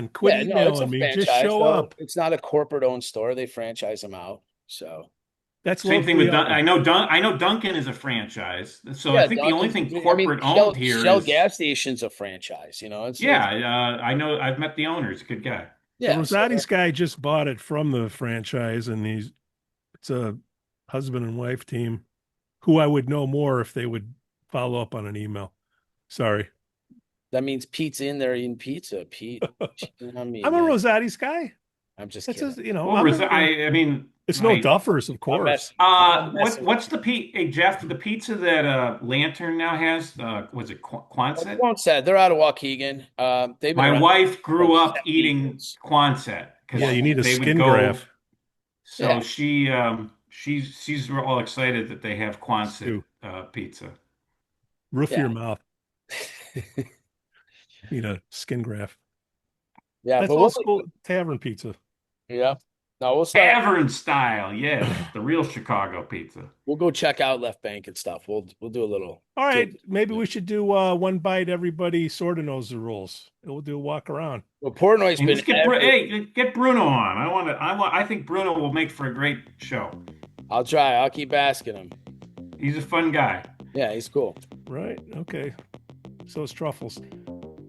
Quit emailing me. Just show up. It's not a corporate-owned store. They franchise them out. So that's same thing with I know Dunkin' is a franchise. So I think the only thing corporate owned here Shell is gas station's a franchise. I know. I've met the owner. He's a good guy. Yeah, the Rosati's guy just bought it from the franchise, and it's a husband and wife team who I would know more if they would follow up on an email. Sorry. That means Pete's in there eating pizza. Pete. I'm a Rosati's guy. I'm just kidding. I mean, it's no Duffers, of course. What's the Hey, Jeff, the pizza that Lantern now has? Was it Quonset? Quonset. They're out of Waukegan. My wife grew up eating Quonset. Yeah, you need a skin graft. So she's all excited that they have Quonset pizza. Roof your mouth. Need a skin graft. Yeah, That's but old school tavern pizza. yeah. No, we'll start. Tavern style, yes, the real Chicago pizza. We'll go check out Left Bank and stuff. We'll do a little. All right, maybe we should do one bite. Everybody sort of knows the rules. We'll do a walk around. Well, Portnoy's And been. let's get Bruno on. I think Bruno will make for a great show. I'll try. I'll keep asking him. He's a fun guy. Yeah, he's cool. Right. Okay. So is Truffles.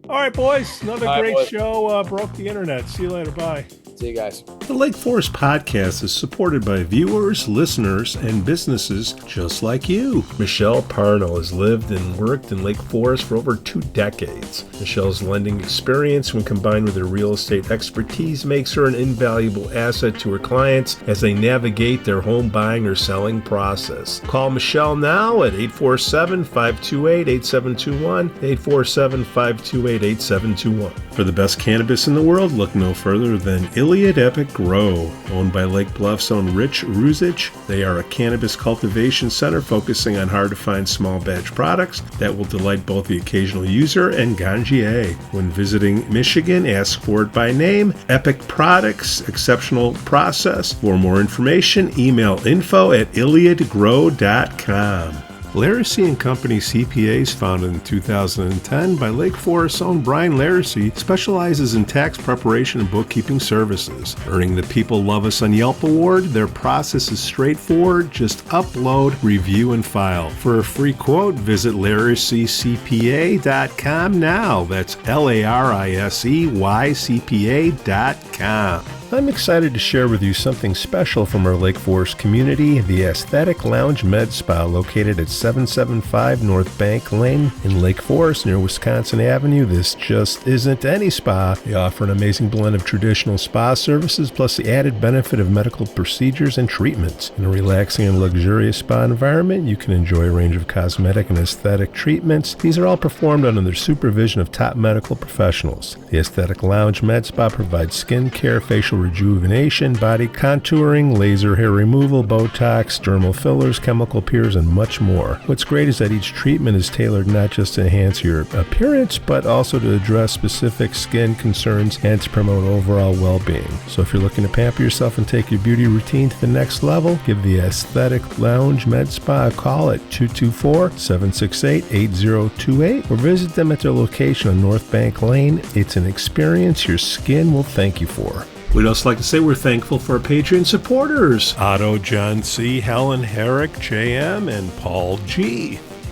All right, boys. Another All right, great boys. show. Broke the internet. See you later. Bye. See you guys. The Lake Forest Podcast is supported by viewers, listeners, and businesses just like you. Michelle Parnell has lived and worked in Lake Forest for over 2 decades. Michelle's lending experience, when combined with her real estate expertise, makes her an invaluable asset to her clients as they navigate their home buying or selling process. Call Michelle now at 847-528-8721, 847-528-8721. For the best cannabis in the world, look no further than Iliad Epic Grow, owned by Lake Bluff's own Rich Ruzich. They are a cannabis cultivation center focusing on hard-to-find small batch products that will delight both the occasional user and ganjier. When visiting Michigan, ask for it by name. Epic Products, exceptional process. For more information, email info@iliadgrow.com. Laracy & Company CPAs, founded in 2010 by Lake Forest's own Brian Laracy, specializes in tax preparation and bookkeeping services. Earning the People Love Us on Yelp award, their process is straightforward. Just upload, review, and file. For a free quote, visit LaracyCPA.com now. That's LARISEYCPA.com. I'm excited to share with you something special from our Lake Forest community, the Aesthetic Lounge Med Spa, located at 775 North Bank Lane in Lake Forest near Wisconsin Avenue. This just isn't any spa. They offer an amazing blend of traditional spa services plus the added benefit of medical procedures and treatments. In a relaxing and luxurious spa environment, you can enjoy a range of cosmetic and aesthetic treatments. These are all performed under the supervision of top medical professionals. The Aesthetic Lounge Med Spa provides skin care, facial rejuvenation, body contouring, laser hair removal, Botox, dermal fillers, chemical peels, and much more. What's great is that each treatment is tailored not just to enhance your appearance, but also to address specific skin concerns and to promote overall well-being. So if you're looking to pamper yourself and take your beauty routine to the next level, give the Aesthetic Lounge Med Spa a call at 224-768-8028 or visit them at their location on North Bank Lane. It's an experience your skin will thank you for. We'd also like to say we're thankful for our Patreon supporters, Otto, John C., Helen, Herrick, JM, and Paul G.